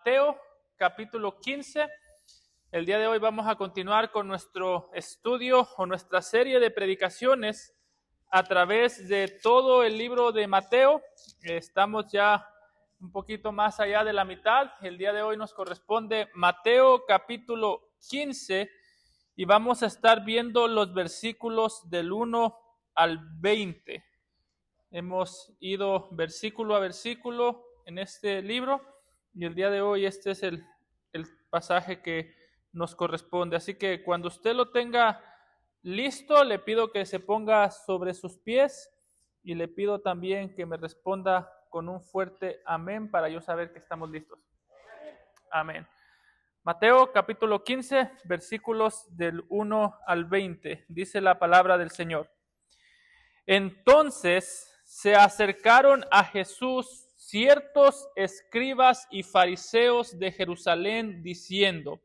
Mateo, capítulo 15. El día de hoy vamos a continuar con nuestro estudio o nuestra serie de predicaciones a través de todo el libro de Mateo. Estamos ya un poquito más allá de la mitad. El día de hoy nos corresponde Mateo, capítulo 15, y vamos a estar viendo los versículos del 1 al 20. Hemos ido versículo a versículo en este libro y el día de hoy este es el pasaje que nos corresponde. Así que cuando usted lo tenga listo, le pido que se ponga sobre sus pies y le pido también que me responda con un fuerte amén para yo saber que estamos listos. Amén. Mateo capítulo 15, versículos del 1 al 20. Dice la palabra del Señor. Entonces se acercaron a Jesús ciertos escribas y fariseos de Jerusalén, diciendo: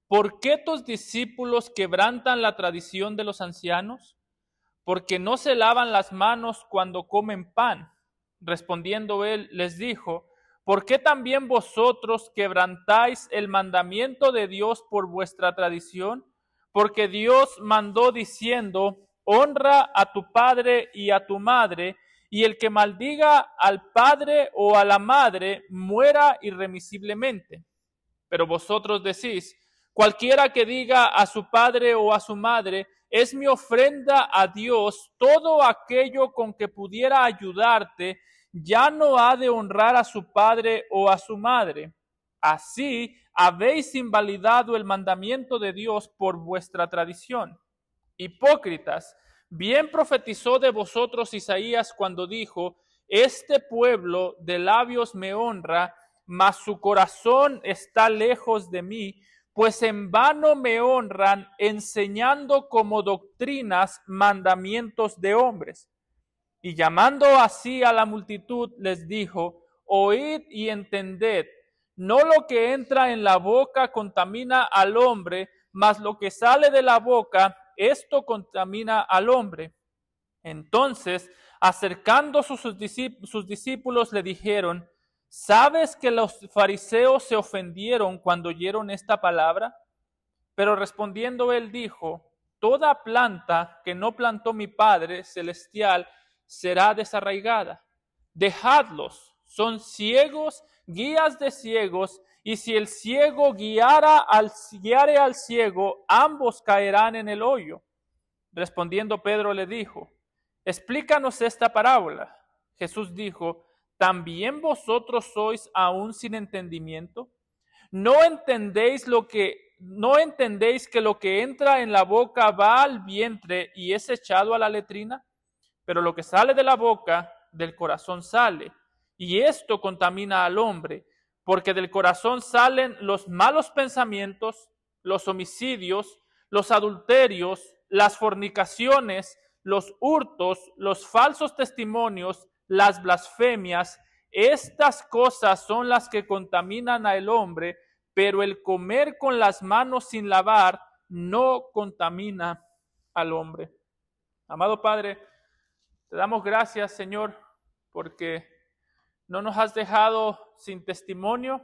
¿por qué tus discípulos quebrantan la tradición de los ancianos? Porque no se lavan las manos cuando comen pan. Respondiendo él, les dijo: ¿por qué también vosotros quebrantáis el mandamiento de Dios por vuestra tradición? Porque Dios mandó diciendo: honra a tu padre y a tu madre, y el que maldiga al padre o a la madre muera irremisiblemente. Pero vosotros decís: cualquiera que diga a su padre o a su madre, es mi ofrenda a Dios, todo aquello con que pudiera ayudarte, ya no ha de honrar a su padre o a su madre. Así habéis invalidado el mandamiento de Dios por vuestra tradición. Hipócritas, bien profetizó de vosotros Isaías cuando dijo: este pueblo de labios me honra, mas su corazón está lejos de mí, pues en vano me honran, enseñando como doctrinas mandamientos de hombres. Y llamando así a la multitud, les dijo: oíd y entended, no lo que entra en la boca contamina al hombre, mas lo que sale de la boca, esto contamina al hombre. Entonces, acercándose sus discípulos, le dijeron: ¿sabes que los fariseos se ofendieron cuando oyeron esta palabra? Pero respondiendo él dijo: toda planta que no plantó mi Padre Celestial será desarraigada. Dejadlos, son ciegos, guías de ciegos, y si el ciego guiare al ciego, ambos caerán en el hoyo. Respondiendo Pedro le dijo: explícanos esta parábola. Jesús dijo: ¿también vosotros sois aún sin entendimiento? ¿No entendéis que lo que entra en la boca va al vientre y es echado a la letrina? Pero lo que sale de la boca, del corazón sale, y esto contamina al hombre, porque del corazón salen los malos pensamientos, los homicidios, los adulterios, las fornicaciones, los hurtos, los falsos testimonios, las blasfemias. Estas cosas son las que contaminan al hombre, pero el comer con las manos sin lavar no contamina al hombre. Amado Padre, te damos gracias, Señor, porque no nos has dejado sin testimonio,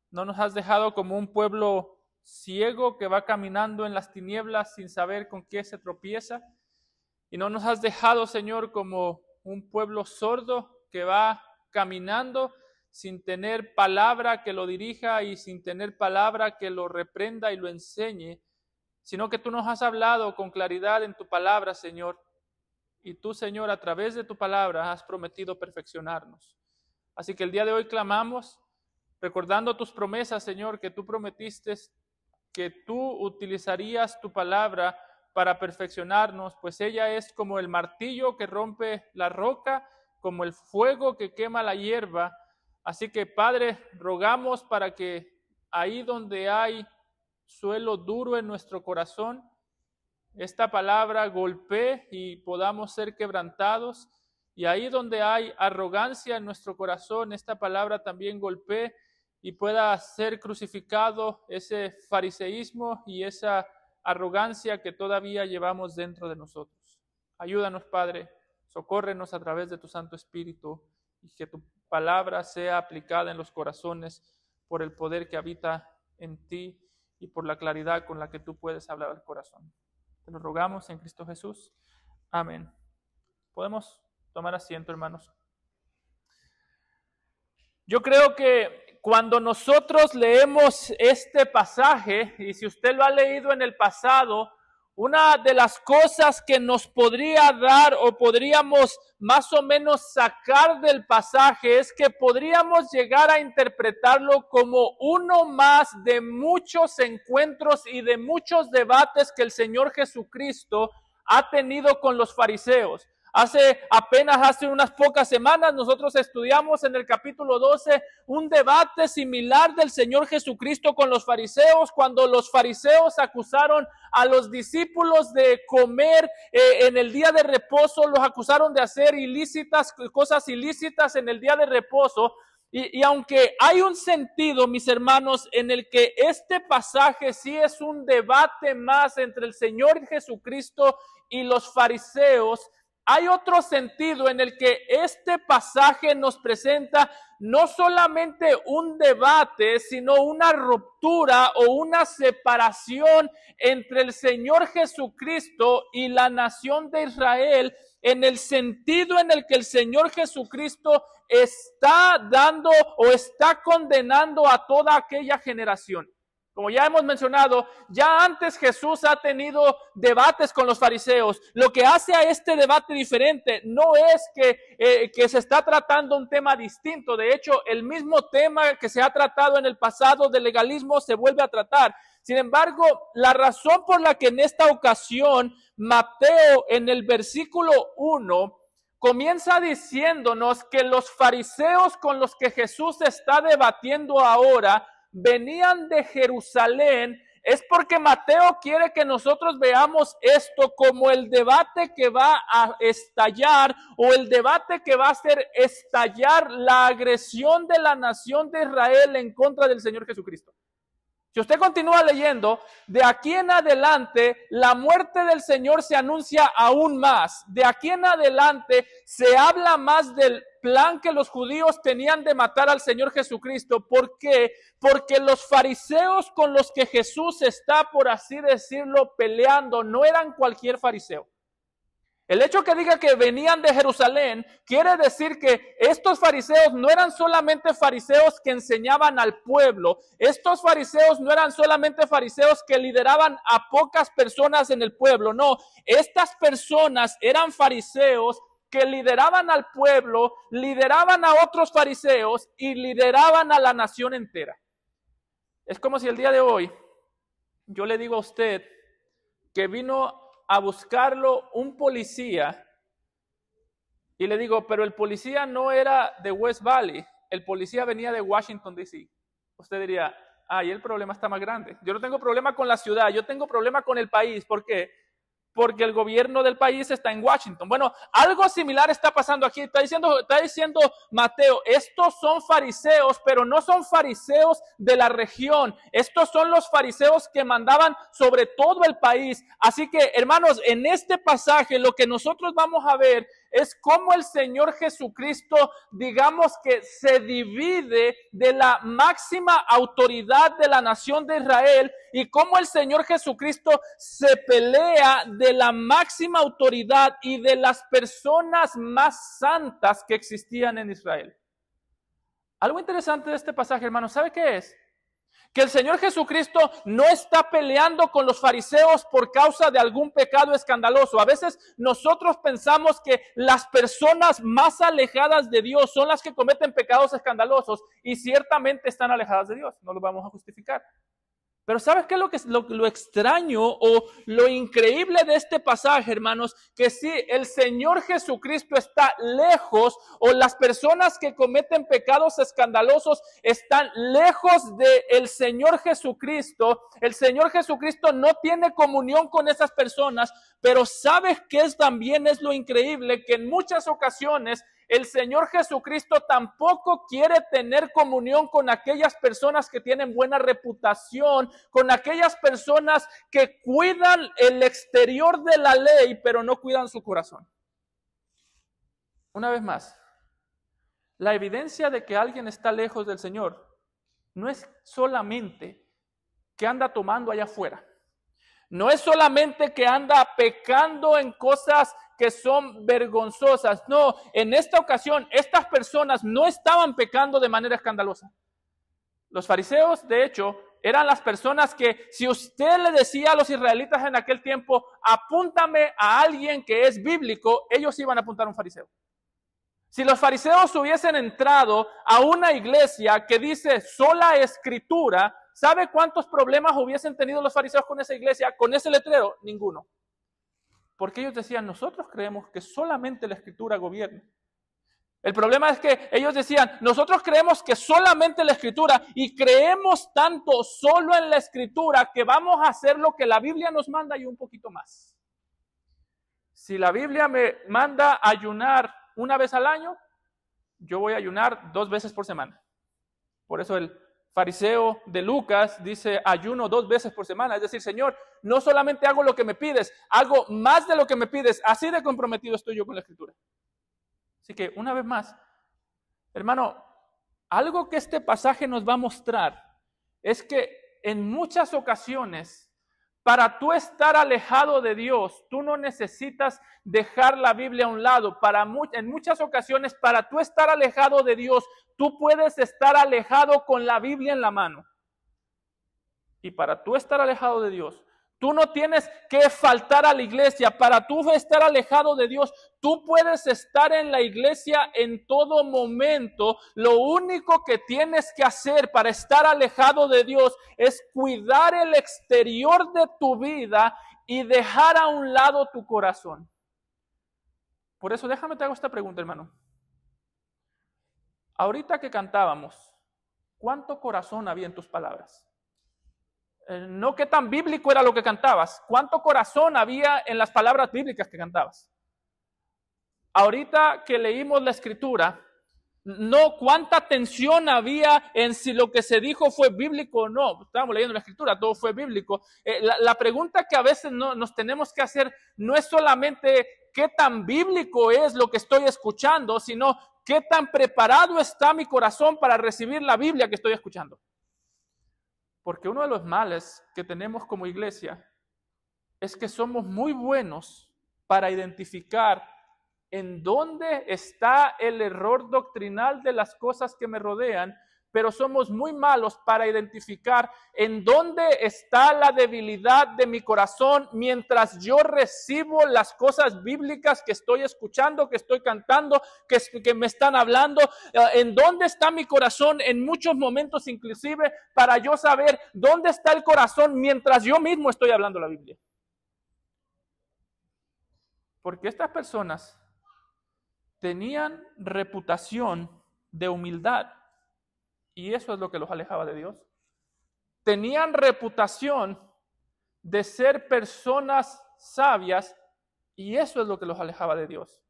no nos has dejado como un pueblo ciego que va caminando en las tinieblas sin saber con qué se tropieza, y no nos has dejado, Señor, como un pueblo sordo que va caminando sin tener palabra que lo dirija y sin tener palabra que lo reprenda y lo enseñe, sino que tú nos has hablado con claridad en tu palabra, Señor. Y tú, Señor, a través de tu palabra has prometido perfeccionarnos. Así que el día de hoy clamamos, recordando tus promesas, Señor, que tú prometiste que tú utilizarías tu palabra para perfeccionarnos, pues ella es como el martillo que rompe la roca, como el fuego que quema la hierba. Así que, Padre, rogamos para que ahí donde hay suelo duro en nuestro corazón, esta palabra golpee y podamos ser quebrantados, y ahí donde hay arrogancia en nuestro corazón, esta palabra también golpee y pueda ser crucificado ese fariseísmo y esa arrogancia que todavía llevamos dentro de nosotros. Ayúdanos, Padre, socórrenos a través de tu Santo Espíritu y que tu palabra sea aplicada en los corazones por el poder que habita en ti y por la claridad con la que tú puedes hablar al corazón. Te lo rogamos en Cristo Jesús. Amén. Podemos tomar asiento, hermanos. Yo creo que cuando nosotros leemos este pasaje, y si usted lo ha leído en el pasado, una de las cosas que nos podría dar o podríamos más o menos sacar del pasaje es que podríamos llegar a interpretarlo como uno más de muchos encuentros y de muchos debates que el Señor Jesucristo ha tenido con los fariseos. Hace unas pocas semanas nosotros estudiamos en el capítulo 12 un debate similar del Señor Jesucristo con los fariseos, cuando los fariseos acusaron a los discípulos de comer en el día de reposo, los acusaron de hacer cosas ilícitas en el día de reposo. Y aunque hay un sentido, mis hermanos, en el que este pasaje sí es un debate más entre el Señor Jesucristo y los fariseos, hay otro sentido en el que este pasaje nos presenta no solamente un debate, sino una ruptura o una separación entre el Señor Jesucristo y la nación de Israel, en el sentido en el que el Señor Jesucristo está dando o está condenando a toda aquella generación. Como ya hemos mencionado, ya antes Jesús ha tenido debates con los fariseos. Lo que hace a este debate diferente no es que se está tratando un tema distinto. De hecho, el mismo tema que se ha tratado en el pasado del legalismo se vuelve a tratar. Sin embargo, la razón por la que en esta ocasión Mateo en el versículo 1 comienza diciéndonos que los fariseos con los que Jesús está debatiendo ahora venían de Jerusalén, es porque Mateo quiere que nosotros veamos esto como el debate que va a estallar o el debate que va a hacer estallar la agresión de la nación de Israel en contra del Señor Jesucristo. Si usted continúa leyendo, de aquí en adelante la muerte del Señor se anuncia aún más. De aquí en adelante se habla más del plan que los judíos tenían de matar al Señor Jesucristo. ¿Por qué? Porque los fariseos con los que Jesús está, por así decirlo, peleando, no eran cualquier fariseo. El hecho que diga que venían de Jerusalén quiere decir que estos fariseos no eran solamente fariseos que enseñaban al pueblo. Estos fariseos no eran solamente fariseos que lideraban a pocas personas en el pueblo. No, estas personas eran fariseos que lideraban al pueblo, lideraban a otros fariseos y lideraban a la nación entera. Es como si el día de hoy yo le digo a usted que vino a buscarlo un policía y le digo, pero el policía no era de West Valley, el policía venía de Washington, D.C. Usted diría, y el problema está más grande. Yo no tengo problema con la ciudad, yo tengo problema con el país. ¿Por qué? Porque el gobierno del país está en Washington. Bueno, algo similar está pasando aquí. Está diciendo Mateo, estos son fariseos, pero no son fariseos de la región. Estos son los fariseos que mandaban sobre todo el país. Así que, hermanos, en este pasaje lo que nosotros vamos a ver es cómo el Señor Jesucristo, digamos que se divide de la máxima autoridad de la nación de Israel y cómo el Señor Jesucristo se pelea de la máxima autoridad y de las personas más santas que existían en Israel. Algo interesante de este pasaje, hermanos, ¿sabe qué es? Que el Señor Jesucristo no está peleando con los fariseos por causa de algún pecado escandaloso. A veces nosotros pensamos que las personas más alejadas de Dios son las que cometen pecados escandalosos y ciertamente están alejadas de Dios. No lo vamos a justificar. Pero ¿sabes qué es lo extraño o lo increíble de este pasaje, hermanos? Que si el Señor Jesucristo está lejos o las personas que cometen pecados escandalosos están lejos del Señor Jesucristo, el Señor Jesucristo no tiene comunión con esas personas, pero ¿sabes qué también es lo increíble? Que en muchas ocasiones el Señor Jesucristo tampoco quiere tener comunión con aquellas personas que tienen buena reputación, con aquellas personas que cuidan el exterior de la ley, pero no cuidan su corazón. Una vez más, la evidencia de que alguien está lejos del Señor no es solamente que anda tomando allá afuera. No es solamente que anda pecando en cosas que son vergonzosas. No, en esta ocasión, estas personas no estaban pecando de manera escandalosa. Los fariseos, de hecho, eran las personas que, si usted le decía a los israelitas en aquel tiempo, apúntame a alguien que es bíblico, ellos iban a apuntar a un fariseo. Si los fariseos hubiesen entrado a una iglesia que dice sola escritura, ¿sabe cuántos problemas hubiesen tenido los fariseos con esa iglesia, con ese letrero? Ninguno. Porque ellos decían, nosotros creemos que solamente la escritura gobierna. El problema es que ellos decían, nosotros creemos que solamente la escritura, y creemos tanto solo en la escritura que vamos a hacer lo que la Biblia nos manda y un poquito más. Si la Biblia me manda ayunar una vez al año, yo voy a ayunar 2 veces por semana. Por eso el fariseo de Lucas dice, ayuno 2 veces por semana. Es decir, Señor, no solamente hago lo que me pides, hago más de lo que me pides. Así de comprometido estoy yo con la escritura. Así que, una vez más, hermano, algo que este pasaje nos va a mostrar es que en muchas ocasiones, para tú estar alejado de Dios, tú no necesitas dejar la Biblia a un lado. En muchas ocasiones, para tú estar alejado de Dios, tú puedes estar alejado con la Biblia en la mano. Y para tú estar alejado de Dios, tú no tienes que faltar a la iglesia. Para tú estar alejado de Dios, tú puedes estar en la iglesia en todo momento. Lo único que tienes que hacer para estar alejado de Dios es cuidar el exterior de tu vida y dejar a un lado tu corazón. Por eso déjame te hago esta pregunta, hermano. Ahorita que cantábamos, ¿cuánto corazón había en tus palabras? No qué tan bíblico era lo que cantabas, cuánto corazón había en las palabras bíblicas que cantabas. Ahorita que leímos la escritura, no cuánta atención había en si lo que se dijo fue bíblico o no. Estábamos leyendo la escritura, todo fue bíblico. La pregunta que a veces nos tenemos que hacer no es solamente qué tan bíblico es lo que estoy escuchando, sino qué tan preparado está mi corazón para recibir la Biblia que estoy escuchando. Porque uno de los males que tenemos como iglesia es que somos muy buenos para identificar en dónde está el error doctrinal de las cosas que me rodean, pero somos muy malos para identificar en dónde está la debilidad de mi corazón mientras yo recibo las cosas bíblicas que estoy escuchando, que estoy cantando, que me están hablando. En dónde está mi corazón en muchos momentos, inclusive para yo saber dónde está el corazón mientras yo mismo estoy hablando la Biblia. Porque estas personas tenían reputación de humildad. Y eso es lo que los alejaba de Dios. Tenían reputación de ser personas sabias y eso es lo que los alejaba de Dios.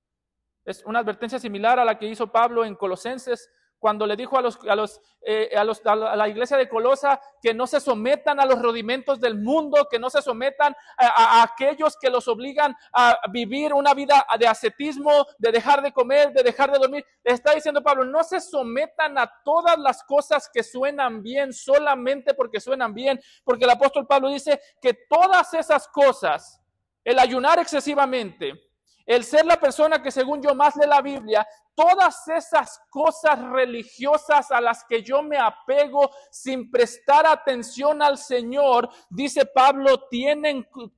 Es una advertencia similar a la que hizo Pablo en Colosenses cuando le dijo a la iglesia de Colosa que no se sometan a los rudimentos del mundo, que no se sometan a aquellos que los obligan a vivir una vida de ascetismo, de dejar de comer, de dejar de dormir. Le está diciendo Pablo, no se sometan a todas las cosas que suenan bien solamente porque suenan bien, porque el apóstol Pablo dice que todas esas cosas, el ayunar excesivamente, el ser la persona que según yo más lee la Biblia, todas esas cosas religiosas a las que yo me apego sin prestar atención al Señor, dice Pablo,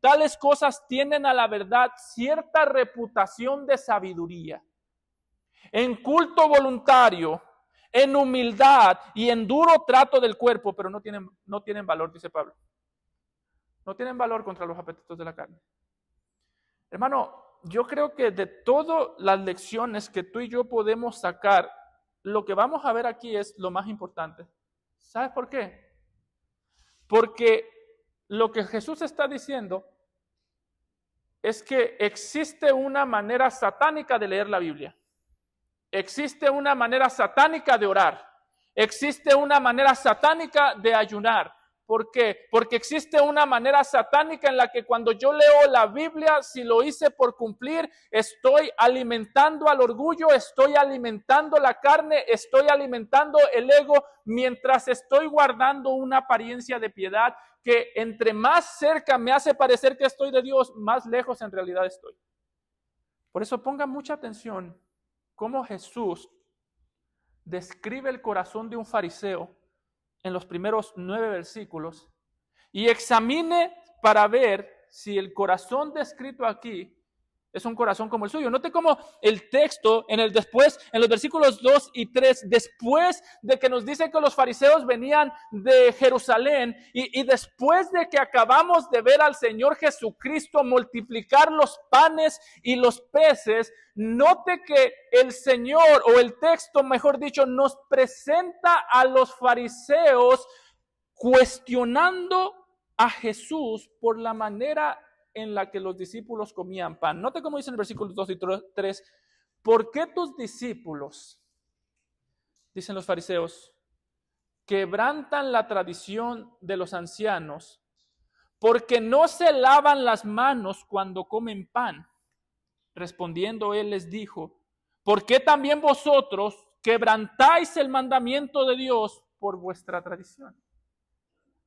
tales cosas tienen a la verdad cierta reputación de sabiduría. En culto voluntario, en humildad y en duro trato del cuerpo, pero no tienen valor, dice Pablo. No tienen valor contra los apetitos de la carne. Hermano, yo creo que de todas las lecciones que tú y yo podemos sacar, lo que vamos a ver aquí es lo más importante. ¿Sabes por qué? Porque lo que Jesús está diciendo es que existe una manera satánica de leer la Biblia. Existe una manera satánica de orar. Existe una manera satánica de ayunar. ¿Por qué? Porque existe una manera satánica en la que cuando yo leo la Biblia, si lo hice por cumplir, estoy alimentando al orgullo, estoy alimentando la carne, estoy alimentando el ego, mientras estoy guardando una apariencia de piedad que entre más cerca me hace parecer que estoy de Dios, más lejos en realidad estoy. Por eso pongan mucha atención cómo Jesús describe el corazón de un fariseo en los primeros 9 versículos y examine para ver si el corazón descrito aquí es un corazón como el suyo. Note cómo el texto en los versículos 2 y 3, después de que nos dice que los fariseos venían de Jerusalén y después de que acabamos de ver al Señor Jesucristo multiplicar los panes y los peces, note que el Señor, o el texto mejor dicho, nos presenta a los fariseos cuestionando a Jesús por la manera en la que los discípulos comían pan. Note cómo dice en el versículo 2 y 3, ¿por qué tus discípulos, dicen los fariseos, quebrantan la tradición de los ancianos porque no se lavan las manos cuando comen pan? Respondiendo él les dijo, ¿por qué también vosotros quebrantáis el mandamiento de Dios por vuestra tradición?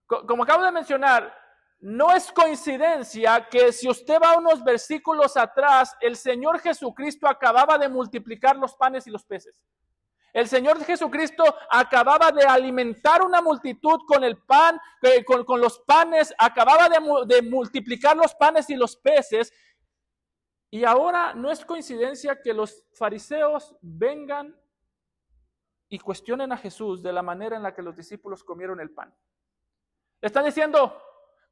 Como acabo de mencionar, no es coincidencia que si usted va unos versículos atrás, el Señor Jesucristo acababa de multiplicar los panes y los peces. El Señor Jesucristo acababa de alimentar una multitud con el pan, con los panes, acababa de multiplicar los panes y los peces. Y ahora no es coincidencia que los fariseos vengan y cuestionen a Jesús de la manera en la que los discípulos comieron el pan. Le están diciendo,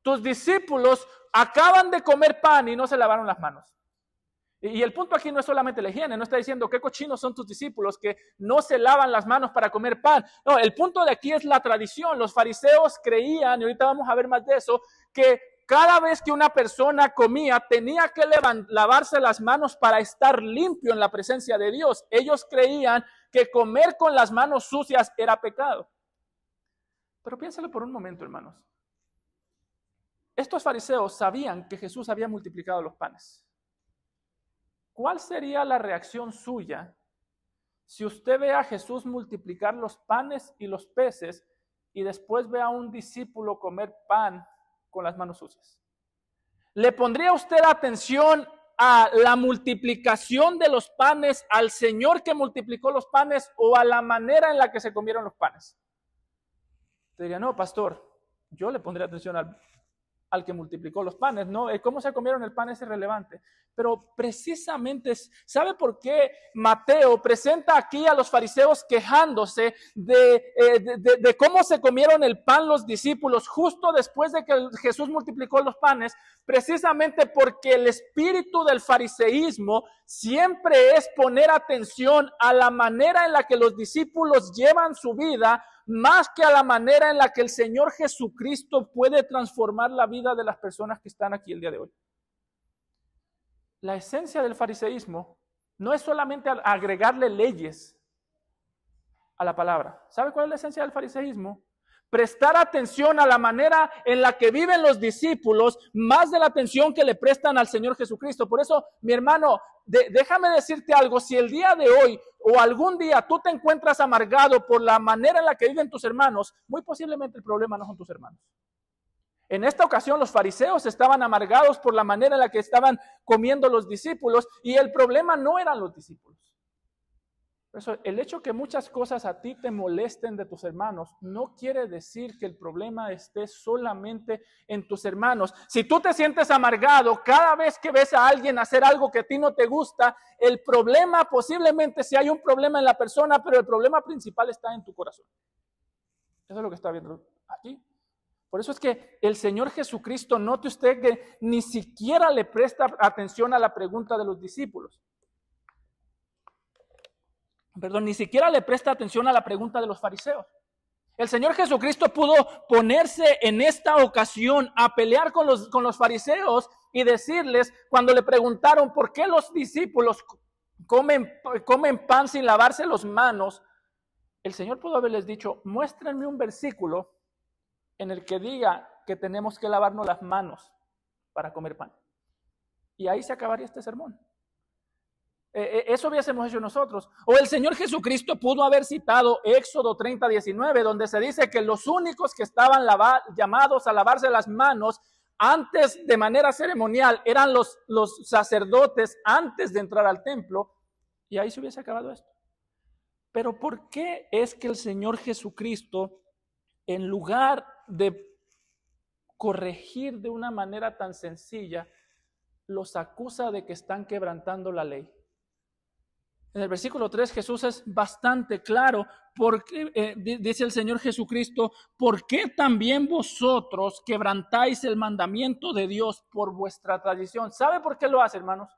tus discípulos acaban de comer pan y no se lavaron las manos. Y el punto aquí no es solamente la higiene, no está diciendo qué cochinos son tus discípulos que no se lavan las manos para comer pan. No, el punto de aquí es la tradición. Los fariseos creían, y ahorita vamos a ver más de eso, que cada vez que una persona comía tenía que lavarse las manos para estar limpio en la presencia de Dios. Ellos creían que comer con las manos sucias era pecado. Pero piénsalo por un momento, hermanos. Estos fariseos sabían que Jesús había multiplicado los panes. ¿Cuál sería la reacción suya si usted ve a Jesús multiplicar los panes y los peces y después ve a un discípulo comer pan con las manos sucias? ¿Le pondría usted atención a la multiplicación de los panes, al Señor que multiplicó los panes o a la manera en la que se comieron los panes? Te diría, no, pastor, yo le pondría atención al que multiplicó los panes, ¿no? Cómo se comieron el pan es irrelevante. Pero precisamente, ¿sabe por qué Mateo presenta aquí a los fariseos quejándose de cómo se comieron el pan los discípulos justo después de que Jesús multiplicó los panes? Precisamente porque el espíritu del fariseísmo siempre es poner atención a la manera en la que los discípulos llevan su vida, más que a la manera en la que el Señor Jesucristo puede transformar la vida de las personas que están aquí el día de hoy. La esencia del fariseísmo no es solamente agregarle leyes a la palabra. ¿Sabe cuál es la esencia del fariseísmo? Prestar atención a la manera en la que viven los discípulos, más de la atención que le prestan al Señor Jesucristo. Por eso, mi hermano, déjame decirte algo. Si el día de hoy o algún día tú te encuentras amargado por la manera en la que viven tus hermanos, muy posiblemente el problema no son tus hermanos. En esta ocasión los fariseos estaban amargados por la manera en la que estaban comiendo los discípulos y el problema no eran los discípulos. Por eso, el hecho que muchas cosas a ti te molesten de tus hermanos no quiere decir que el problema esté solamente en tus hermanos. Si tú te sientes amargado cada vez que ves a alguien hacer algo que a ti no te gusta, el problema posiblemente si hay un problema en la persona, pero el problema principal está en tu corazón. Eso es lo que está viendo aquí. Por eso es que el Señor Jesucristo, note usted que ni siquiera le presta atención a la pregunta de los discípulos. Ni siquiera le presta atención a la pregunta de los fariseos. El Señor Jesucristo pudo ponerse en esta ocasión a pelear con los fariseos y decirles, cuando le preguntaron por qué los discípulos comen pan sin lavarse las manos, el Señor pudo haberles dicho, muéstrenme un versículo en el que diga que tenemos que lavarnos las manos para comer pan. Y ahí se acabaría este sermón. Eso hubiésemos hecho nosotros. O el Señor Jesucristo pudo haber citado Éxodo 30:19, donde se dice que los únicos que estaban llamados a lavarse las manos antes de manera ceremonial eran los sacerdotes antes de entrar al templo, y ahí se hubiese acabado esto. Pero ¿por qué es que el Señor Jesucristo, en lugar de corregir de una manera tan sencilla, los acusa de que están quebrantando la ley? En el versículo 3 Jesús es bastante claro, porque dice el Señor Jesucristo: ¿por qué también vosotros quebrantáis el mandamiento de Dios por vuestra tradición? ¿Sabe por qué lo hace, hermanos?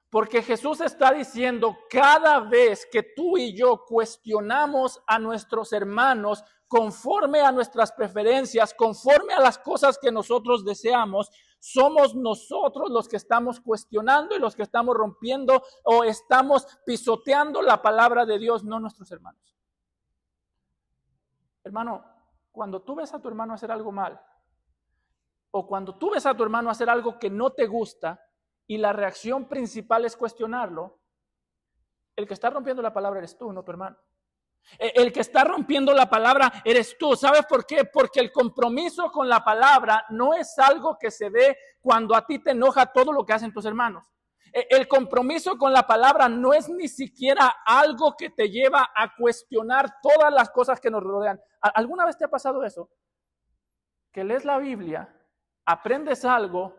Porque Jesús está diciendo, cada vez que tú y yo cuestionamos a nuestros hermanos conforme a nuestras preferencias, conforme a las cosas que nosotros deseamos, somos nosotros los que estamos cuestionando y los que estamos rompiendo o estamos pisoteando la palabra de Dios, no nuestros hermanos. Hermano, cuando tú ves a tu hermano hacer algo mal, o cuando tú ves a tu hermano hacer algo que no te gusta, y la reacción principal es cuestionarlo, el que está rompiendo la palabra eres tú, no tu hermano. El que está rompiendo la palabra eres tú. ¿Sabes por qué? Porque el compromiso con la palabra no es algo que se ve cuando a ti te enoja todo lo que hacen tus hermanos. El compromiso con la palabra no es ni siquiera algo que te lleva a cuestionar todas las cosas que nos rodean. ¿Alguna vez te ha pasado eso? Que lees la Biblia, aprendes algo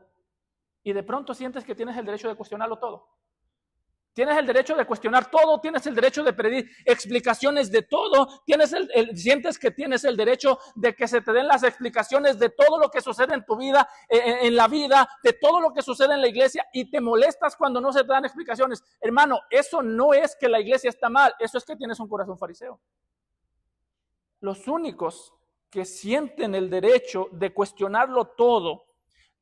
y de pronto sientes que tienes el derecho de cuestionarlo todo. Tienes el derecho de cuestionar todo, tienes el derecho de pedir explicaciones de todo, sientes que tienes el derecho de que se te den las explicaciones de todo lo que sucede en tu vida, en la vida, de todo lo que sucede en la iglesia, y te molestas cuando no se te dan explicaciones. Hermano, eso no es que la iglesia está mal, eso es que tienes un corazón fariseo. Los únicos que sienten el derecho de cuestionarlo todo,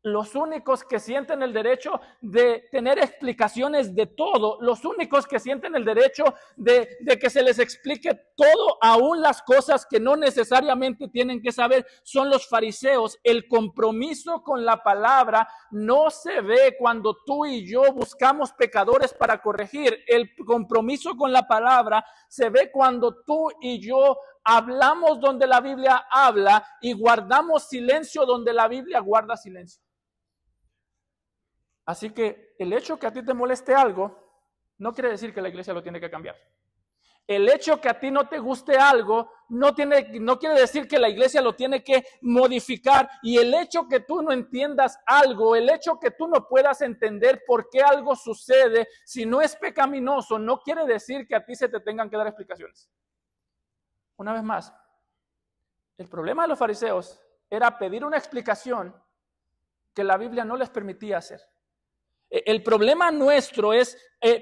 los únicos que sienten el derecho de tener explicaciones de todo, los únicos que sienten el derecho de que se les explique todo, aún las cosas que no necesariamente tienen que saber, son los fariseos. El compromiso con la palabra no se ve cuando tú y yo buscamos pecadores para corregir. El compromiso con la palabra se ve cuando tú y yo hablamos donde la Biblia habla y guardamos silencio donde la Biblia guarda silencio. Así que el hecho que a ti te moleste algo no quiere decir que la iglesia lo tiene que cambiar. El hecho que a ti no te guste algo no quiere decir que la iglesia lo tiene que modificar. Y el hecho que tú no entiendas algo, el hecho que tú no puedas entender por qué algo sucede, si no es pecaminoso, no quiere decir que a ti se te tengan que dar explicaciones. Una vez más, el problema de los fariseos era pedir una explicación que la Biblia no les permitía hacer. El problema nuestro es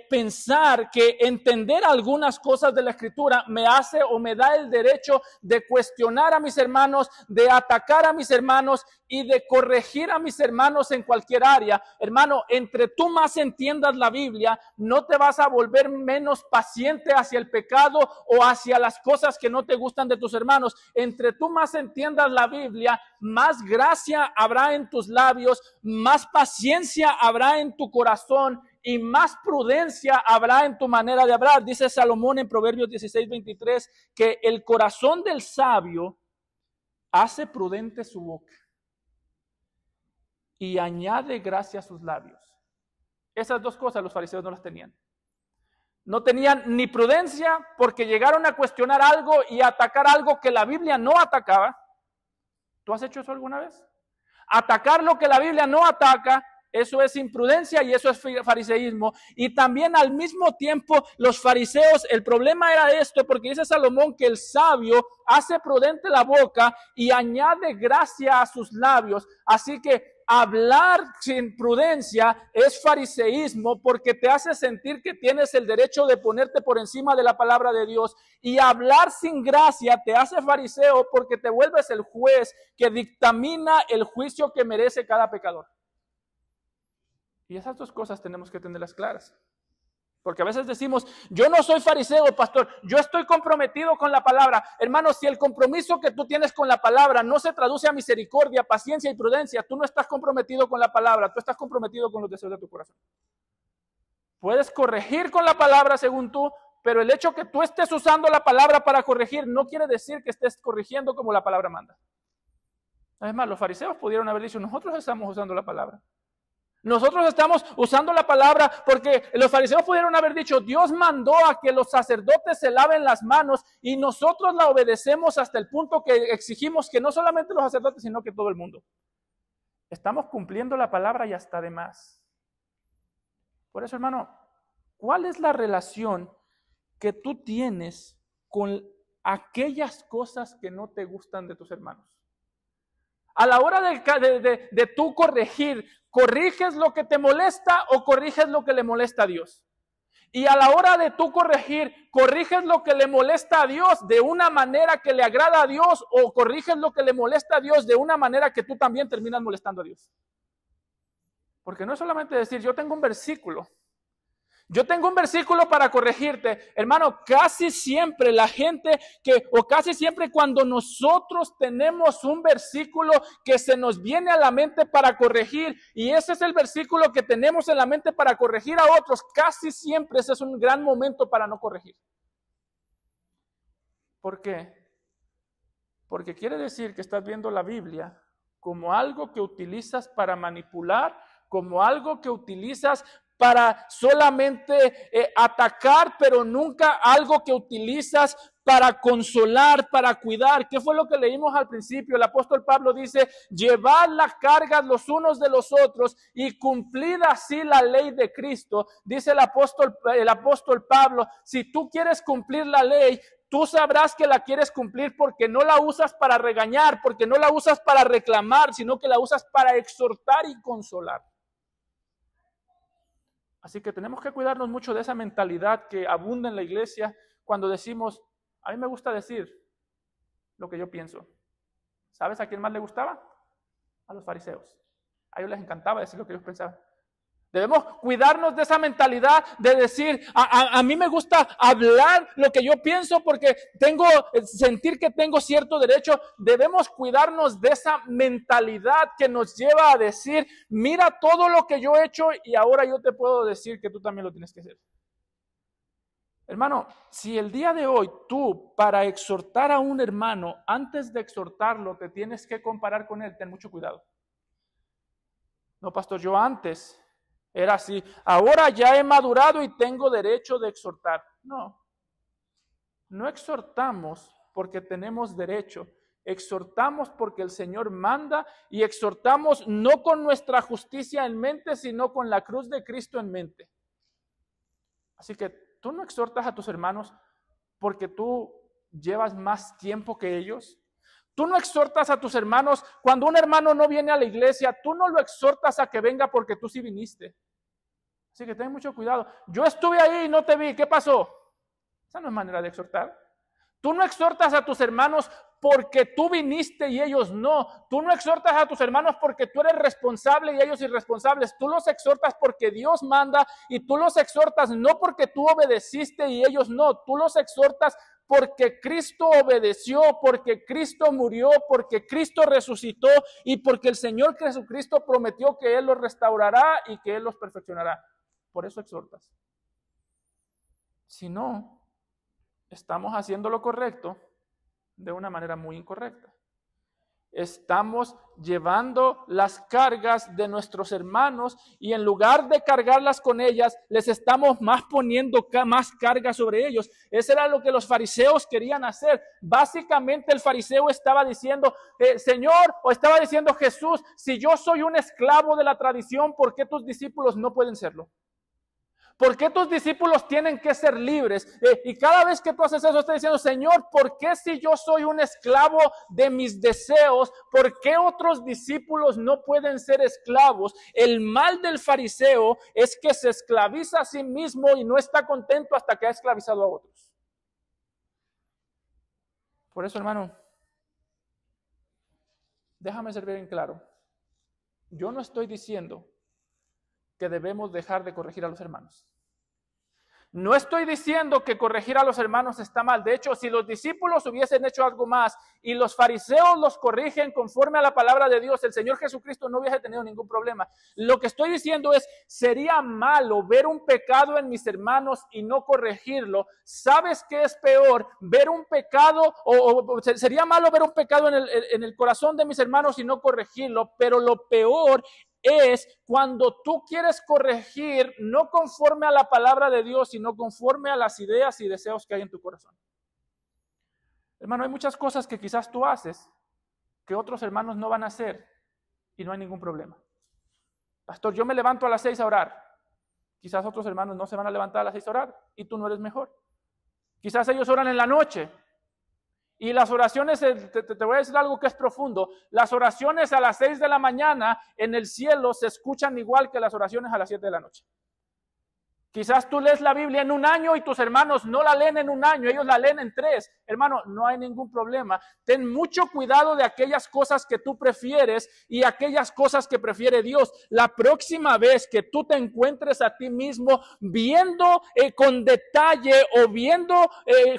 pensar que entender algunas cosas de la Escritura me hace o me da el derecho de cuestionar a mis hermanos, de atacar a mis hermanos y de corregir a mis hermanos en cualquier área. Hermano, entre tú más entiendas la Biblia, no te vas a volver menos paciente hacia el pecado o hacia las cosas que no te gustan de tus hermanos. Entre tú más entiendas la Biblia, más gracia habrá en tus labios, más paciencia habrá en tu corazón y más prudencia habrá en tu manera de hablar. Dice Salomón en Proverbios 16:23 que el corazón del sabio hace prudente su boca y añade gracia a sus labios. Esas dos cosas los fariseos no las tenían. No tenían ni prudencia porque llegaron a cuestionar algo y a atacar algo que la Biblia no atacaba. ¿Tú has hecho eso alguna vez? Atacar lo que la Biblia no ataca. Eso es imprudencia y eso es fariseísmo. Y también al mismo tiempo los fariseos, el problema era esto, porque dice Salomón que el sabio hace prudente la boca y añade gracia a sus labios. Así que hablar sin prudencia es fariseísmo porque te hace sentir que tienes el derecho de ponerte por encima de la palabra de Dios. Y hablar sin gracia te hace fariseo porque te vuelves el juez que dictamina el juicio que merece cada pecador. Y esas dos cosas tenemos que tenerlas claras. Porque a veces decimos, yo no soy fariseo, pastor, yo estoy comprometido con la palabra. Hermano, si el compromiso que tú tienes con la palabra no se traduce a misericordia, paciencia y prudencia, tú no estás comprometido con la palabra, tú estás comprometido con los deseos de tu corazón. Puedes corregir con la palabra según tú, pero el hecho que tú estés usando la palabra para corregir no quiere decir que estés corrigiendo como la palabra manda. Además, los fariseos pudieron haber dicho, nosotros estamos usando la palabra. Nosotros estamos usando la palabra porque los fariseos pudieron haber dicho, Dios mandó a que los sacerdotes se laven las manos y nosotros la obedecemos hasta el punto que exigimos que no solamente los sacerdotes, sino que todo el mundo. Estamos cumpliendo la palabra y hasta de más. Por eso, hermano, ¿cuál es la relación que tú tienes con aquellas cosas que no te gustan de tus hermanos? A la hora de tú corregir, ¿corriges lo que te molesta o corriges lo que le molesta a Dios? Y a la hora de tú corregir, ¿corriges lo que le molesta a Dios de una manera que le agrada a Dios o corriges lo que le molesta a Dios de una manera que tú también terminas molestando a Dios? Porque no es solamente decir, yo tengo un versículo para corregirte. Hermano, casi siempre la gente casi siempre cuando nosotros tenemos un versículo que se nos viene a la mente para corregir, y ese es el versículo que tenemos en la mente para corregir a otros, casi siempre ese es un gran momento para no corregir. ¿Por qué? Porque quiere decir que estás viendo la Biblia como algo que utilizas para manipular, como algo que utilizas para solamente atacar, pero nunca algo que utilizas para consolar, para cuidar. ¿Qué fue lo que leímos al principio? El apóstol Pablo dice, llevad las cargas los unos de los otros y cumplid así la ley de Cristo. Dice el apóstol Pablo, si tú quieres cumplir la ley, tú sabrás que la quieres cumplir porque no la usas para regañar, porque no la usas para reclamar, sino que la usas para exhortar y consolar. Así que tenemos que cuidarnos mucho de esa mentalidad que abunda en la iglesia cuando decimos, a mí me gusta decir lo que yo pienso. ¿Sabes a quién más le gustaba? A los fariseos. A ellos les encantaba decir lo que ellos pensaban. Debemos cuidarnos de esa mentalidad de decir, a mí me gusta hablar lo que yo pienso porque sentir que tengo cierto derecho. Debemos cuidarnos de esa mentalidad que nos lleva a decir, mira todo lo que yo he hecho y ahora yo te puedo decir que tú también lo tienes que hacer. Hermano, si el día de hoy tú para exhortar a un hermano, antes de exhortarlo, te tienes que comparar con él, ten mucho cuidado. No, pastor, yo antes era así, ahora ya he madurado y tengo derecho de exhortar. No exhortamos porque tenemos derecho, exhortamos porque el Señor manda y exhortamos no con nuestra justicia en mente, sino con la cruz de Cristo en mente. Así que tú no exhortas a tus hermanos porque tú llevas más tiempo que ellos. Tú no exhortas a tus hermanos cuando un hermano no viene a la iglesia, tú no lo exhortas a que venga porque tú sí viniste. Así que ten mucho cuidado. Yo estuve ahí y no te vi, ¿qué pasó? Esa no es manera de exhortar. Tú no exhortas a tus hermanos porque tú viniste y ellos no. Tú no exhortas a tus hermanos porque tú eres responsable y ellos irresponsables. Tú los exhortas porque Dios manda y tú los exhortas no porque tú obedeciste y ellos no. Tú los exhortas porque Cristo obedeció, porque Cristo murió, porque Cristo resucitó y porque el Señor Jesucristo prometió que Él los restaurará y que Él los perfeccionará. Por eso exhortas. Si no, estamos haciendo lo correcto de una manera muy incorrecta. Estamos llevando las cargas de nuestros hermanos y en lugar de cargarlas con ellas, les estamos poniendo más carga sobre ellos. Eso era lo que los fariseos querían hacer. Básicamente el fariseo estaba diciendo, Señor, o estaba diciendo Jesús, si yo soy un esclavo de la tradición, ¿por qué tus discípulos no pueden serlo? ¿Por qué tus discípulos tienen que ser libres? Y cada vez que tú haces eso, estás diciendo, Señor, ¿por qué si yo soy un esclavo de mis deseos, por qué otros discípulos no pueden ser esclavos? El mal del fariseo es que se esclaviza a sí mismo y no está contento hasta que ha esclavizado a otros. Por eso, hermano, déjame ser bien claro. Yo no estoy diciendo que debemos dejar de corregir a los hermanos. No estoy diciendo que corregir a los hermanos está mal. De hecho, si los discípulos hubiesen hecho algo más y los fariseos los corrigen conforme a la palabra de Dios, el Señor Jesucristo no hubiese tenido ningún problema. Lo que estoy diciendo es, sería malo ver un pecado en mis hermanos y no corregirlo. ¿Sabes qué es peor? Ver un pecado, sería malo ver un pecado en el corazón de mis hermanos y no corregirlo, pero lo peor es cuando tú quieres corregir no conforme a la palabra de Dios, sino conforme a las ideas y deseos que hay en tu corazón. Hermano, hay muchas cosas que quizás tú haces que otros hermanos no van a hacer y no hay ningún problema. Pastor, yo me levanto a las 6 a orar. Quizás otros hermanos no se van a levantar a las 6 a orar y tú no eres mejor. Quizás ellos oran en la noche. Y las oraciones, te voy a decir algo que es profundo, las oraciones a las 6 de la mañana en el cielo se escuchan igual que las oraciones a las 7 de la noche. Quizás tú lees la Biblia en un año y tus hermanos no la leen en un año, ellos la leen en 3. Hermano, no hay ningún problema. Ten mucho cuidado de aquellas cosas que tú prefieres y aquellas cosas que prefiere Dios. La próxima vez que tú te encuentres a ti mismo viendo con detalle o viendo,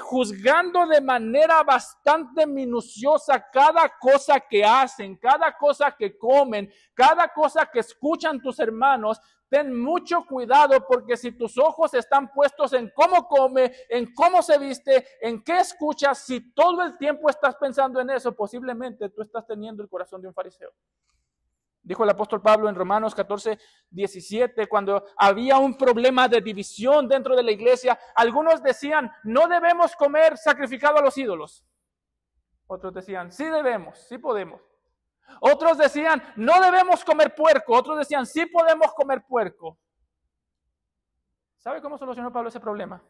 juzgando de manera bastante minuciosa cada cosa que hacen, cada cosa que comen, cada cosa que escuchan tus hermanos, ten mucho cuidado, porque si tus ojos están puestos en cómo come, en cómo se viste, en qué escuchas, si todo el tiempo estás pensando en eso, posiblemente tú estás teniendo el corazón de un fariseo. Dijo el apóstol Pablo en Romanos 14:17, cuando había un problema de división dentro de la iglesia, algunos decían, no debemos comer sacrificado a los ídolos. Otros decían, sí debemos, sí podemos. Otros decían, no debemos comer puerco. Otros decían, sí podemos comer puerco. ¿Sabe cómo solucionó Pablo ese problema?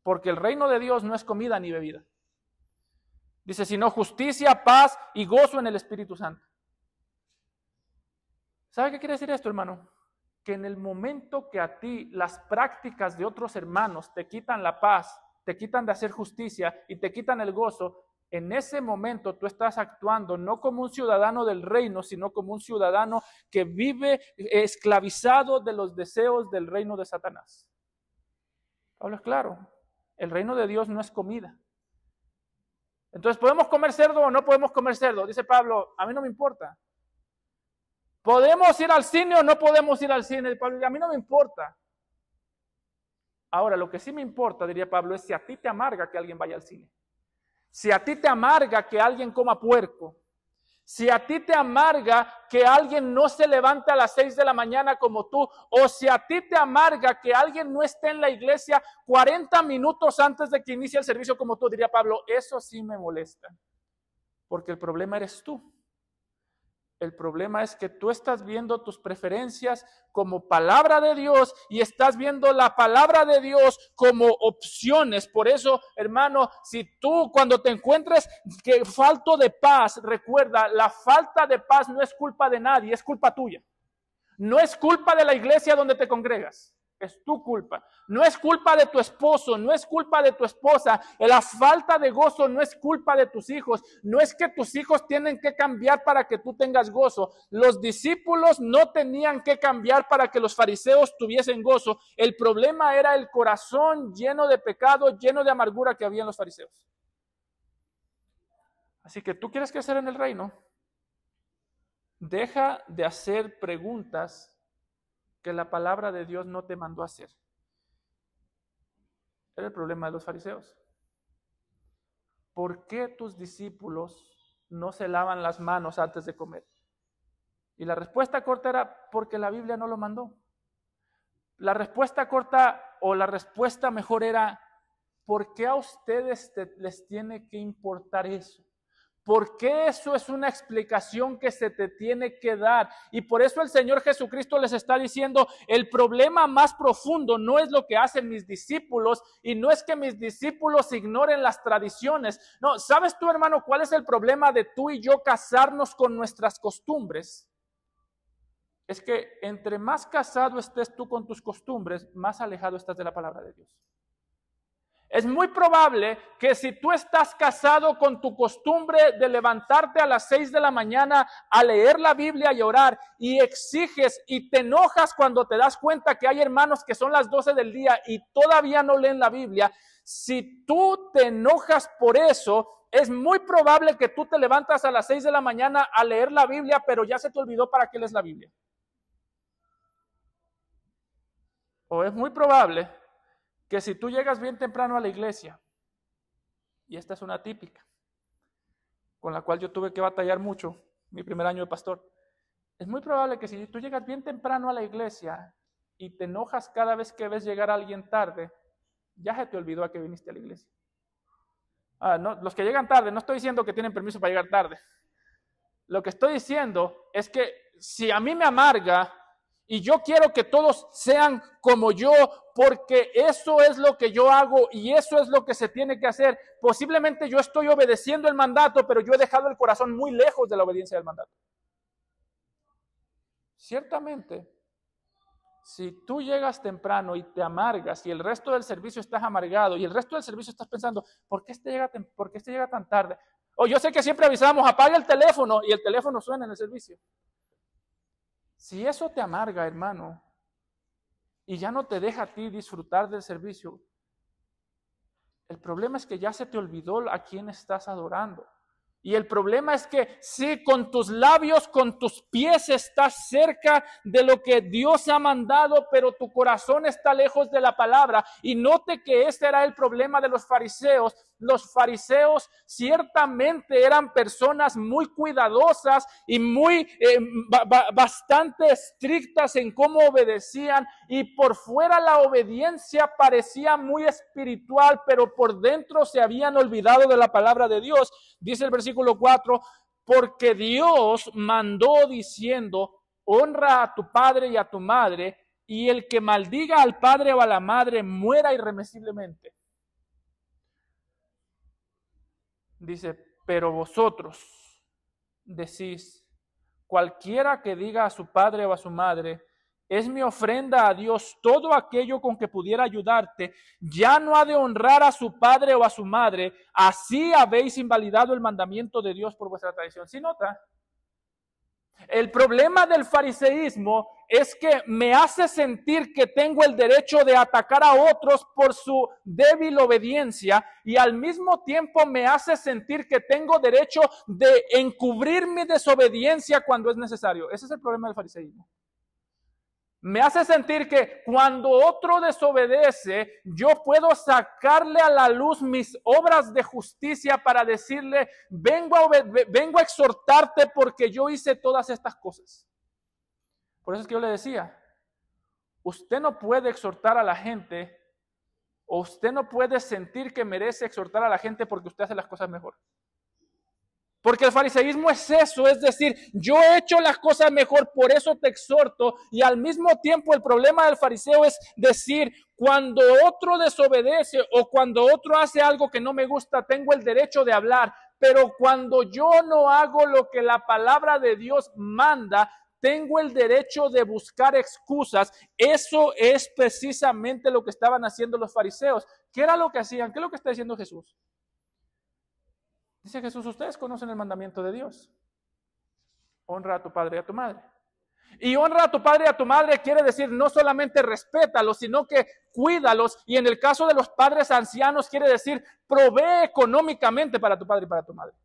Porque el reino de Dios no es comida ni bebida. Dice, sino justicia, paz y gozo en el Espíritu Santo. ¿Sabe qué quiere decir esto, hermano? Que en el momento que a ti las prácticas de otros hermanos te quitan la paz, te quitan de hacer justicia y te quitan el gozo, en ese momento tú estás actuando no como un ciudadano del reino, sino como un ciudadano que vive esclavizado de los deseos del reino de Satanás. Pablo es claro, el reino de Dios no es comida. Entonces, ¿podemos comer cerdo o no podemos comer cerdo? Dice Pablo, a mí no me importa. ¿Podemos ir al cine o no podemos ir al cine? Pablo, a mí no me importa. Ahora, lo que sí me importa, diría Pablo, es si a ti te amarga que alguien vaya al cine. Si a ti te amarga que alguien coma puerco, si a ti te amarga que alguien no se levante a las 6 de la mañana como tú, o si a ti te amarga que alguien no esté en la iglesia 40 minutos antes de que inicie el servicio como tú, diría Pablo, eso sí me molesta, porque el problema eres tú. El problema es que tú estás viendo tus preferencias como palabra de Dios y estás viendo la palabra de Dios como opciones. Por eso, hermano, si tú cuando te encuentres que falto de paz, recuerda, la falta de paz no es culpa de nadie, es culpa tuya. No es culpa de la iglesia donde te congregas. Es tu culpa. No es culpa de tu esposo, no es culpa de tu esposa. La falta de gozo no es culpa de tus hijos. No es que tus hijos tienen que cambiar para que tú tengas gozo. Los discípulos no tenían que cambiar para que los fariseos tuviesen gozo. El problema era el corazón lleno de pecado, lleno de amargura que había en los fariseos. Así que tú quieres crecer en el reino. Deja de hacer preguntas que la palabra de Dios no te mandó a hacer. Era el problema de los fariseos. ¿Por qué tus discípulos no se lavan las manos antes de comer? Y la respuesta corta era porque la Biblia no lo mandó. La respuesta corta o la respuesta mejor era ¿por qué a ustedes les tiene que importar eso? ¿Por qué eso es una explicación que se te tiene que dar? Y por eso el Señor Jesucristo les está diciendo, el problema más profundo no es lo que hacen mis discípulos y no es que mis discípulos ignoren las tradiciones. No, ¿sabes tú, hermano, cuál es el problema de tú y yo casarnos con nuestras costumbres? Es que entre más casado estés tú con tus costumbres, más alejado estás de la palabra de Dios. Es muy probable que si tú estás casado con tu costumbre de levantarte a las 6 de la mañana a leer la Biblia y orar, y exiges y te enojas cuando te das cuenta que hay hermanos que son las 12 del día y todavía no leen la Biblia, si tú te enojas por eso, es muy probable que tú te levantas a las 6 de la mañana a leer la Biblia, pero ya se te olvidó para qué lees la Biblia. O es muy probable que si tú llegas bien temprano a la iglesia, y esta es una típica, con la cual yo tuve que batallar mucho mi primer año de pastor, es muy probable que si tú llegas bien temprano a la iglesia y te enojas cada vez que ves llegar a alguien tarde, ya se te olvidó a qué viniste a la iglesia. No, los que llegan tarde, no estoy diciendo que tienen permiso para llegar tarde. Lo que estoy diciendo es que si a mí me amarga y yo quiero que todos sean como yo, porque eso es lo que yo hago y eso es lo que se tiene que hacer, posiblemente yo estoy obedeciendo el mandato, pero yo he dejado el corazón muy lejos de la obediencia del mandato. Ciertamente, si tú llegas temprano y te amargas y el resto del servicio estás amargado y el resto del servicio estás pensando, ¿por qué este llega tan tarde? O yo sé que siempre avisamos, apaga el teléfono y el teléfono suena en el servicio. Si eso te amarga, hermano, y ya no te deja a ti disfrutar del servicio, el problema es que ya se te olvidó a quién estás adorando. Y el problema es que sí, con tus labios, con tus pies estás cerca de lo que Dios ha mandado, pero tu corazón está lejos de la palabra. Y note que ese era el problema de los fariseos. Los fariseos ciertamente eran personas muy cuidadosas y muy bastante estrictas en cómo obedecían, y por fuera la obediencia parecía muy espiritual, pero por dentro se habían olvidado de la palabra de Dios. Dice el versículo 4, porque Dios mandó diciendo, honra a tu padre y a tu madre, y el que maldiga al padre o a la madre muera irremisiblemente. Dice, pero vosotros decís, cualquiera que diga a su padre o a su madre, es mi ofrenda a Dios todo aquello con que pudiera ayudarte, ya no ha de honrar a su padre o a su madre, así habéis invalidado el mandamiento de Dios por vuestra tradición. ¿Sí nota? El problema del fariseísmo es que me hace sentir que tengo el derecho de atacar a otros por su débil obediencia, y al mismo tiempo me hace sentir que tengo derecho de encubrir mi desobediencia cuando es necesario. Ese es el problema del fariseísmo. Me hace sentir que cuando otro desobedece, yo puedo sacarle a la luz mis obras de justicia para decirle, vengo a exhortarte porque yo hice todas estas cosas. Por eso es que yo le decía, usted no puede exhortar a la gente, o usted no puede sentir que merece exhortar a la gente porque usted hace las cosas mejor. Porque el fariseísmo es eso, es decir, yo he hecho las cosas mejor, por eso te exhorto. Y al mismo tiempo el problema del fariseo es decir, cuando otro desobedece o cuando otro hace algo que no me gusta, tengo el derecho de hablar. Pero cuando yo no hago lo que la palabra de Dios manda, tengo el derecho de buscar excusas. Eso es precisamente lo que estaban haciendo los fariseos. ¿Qué era lo que hacían? ¿Qué es lo que está diciendo Jesús? Dice Jesús, ustedes conocen el mandamiento de Dios. Honra a tu padre y a tu madre. Y honra a tu padre y a tu madre quiere decir no solamente respétalos, sino que cuídalos. Y en el caso de los padres ancianos quiere decir provee económicamente para tu padre y para tu madre.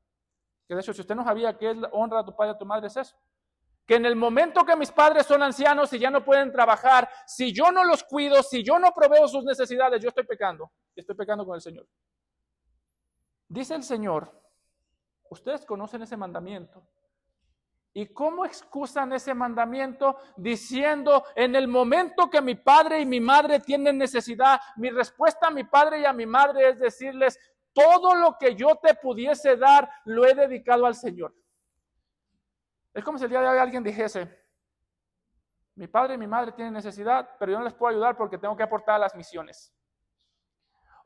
Que de hecho, si usted no sabía qué es honra a tu padre y a tu madre, es eso. Que en el momento que mis padres son ancianos y ya no pueden trabajar, si yo no los cuido, si yo no proveo sus necesidades, yo estoy pecando. Estoy pecando con el Señor. Dice el Señor, ustedes conocen ese mandamiento. ¿Y cómo excusan ese mandamiento? Diciendo, en el momento que mi padre y mi madre tienen necesidad, mi respuesta a mi padre y a mi madre es decirles, todo lo que yo te pudiese dar, lo he dedicado al Señor. Es como si el día de hoy alguien dijese, mi padre y mi madre tienen necesidad, pero yo no les puedo ayudar porque tengo que aportar a las misiones.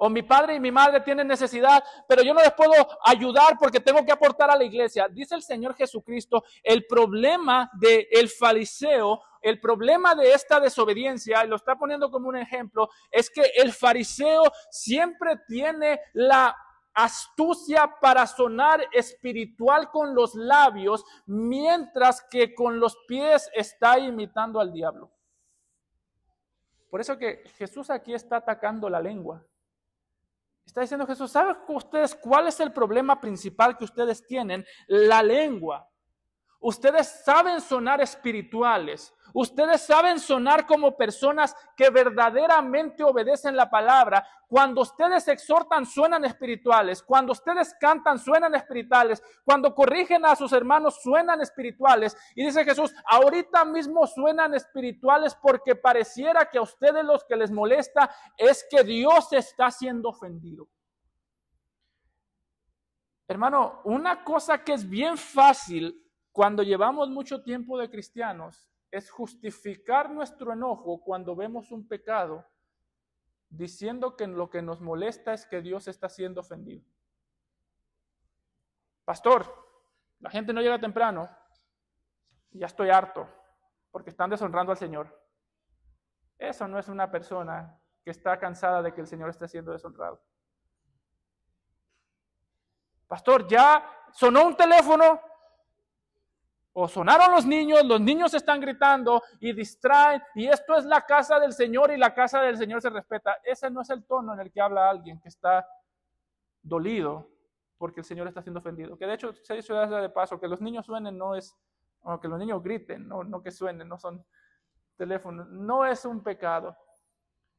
O mi padre y mi madre tienen necesidad, pero yo no les puedo ayudar porque tengo que aportar a la iglesia. Dice el Señor Jesucristo, el problema del fariseo el problema de esta desobediencia, y lo está poniendo como un ejemplo, es que el fariseo siempre tiene la astucia para sonar espiritual con los labios, mientras que con los pies está imitando al diablo. Por eso que Jesús aquí está atacando la lengua. Está diciendo Jesús, ¿saben ustedes cuál es el problema principal que ustedes tienen? La lengua. Ustedes saben sonar espirituales. Ustedes saben sonar como personas que verdaderamente obedecen la palabra. Cuando ustedes exhortan, suenan espirituales. Cuando ustedes cantan, suenan espirituales. Cuando corrigen a sus hermanos, suenan espirituales. Y dice Jesús, ahorita mismo suenan espirituales porque pareciera que a ustedes lo que les molesta es que Dios está siendo ofendido. Hermano, una cosa que es bien fácil cuando llevamos mucho tiempo de cristianos es justificar nuestro enojo cuando vemos un pecado diciendo que lo que nos molesta es que Dios está siendo ofendido. Pastor, la gente no llega temprano y ya estoy harto porque están deshonrando al Señor. Eso no es una persona que está cansada de que el Señor esté siendo deshonrado. Pastor, ya sonó un teléfono o sonaron los niños están gritando y distraen, y esto es la casa del Señor y la casa del Señor se respeta. Ese no es el tono en el que habla alguien que está dolido porque el Señor está siendo ofendido. Que de hecho, se dice de paso, que los niños suenen no es, o que los niños griten, no que suenen, no son teléfonos, no es un pecado.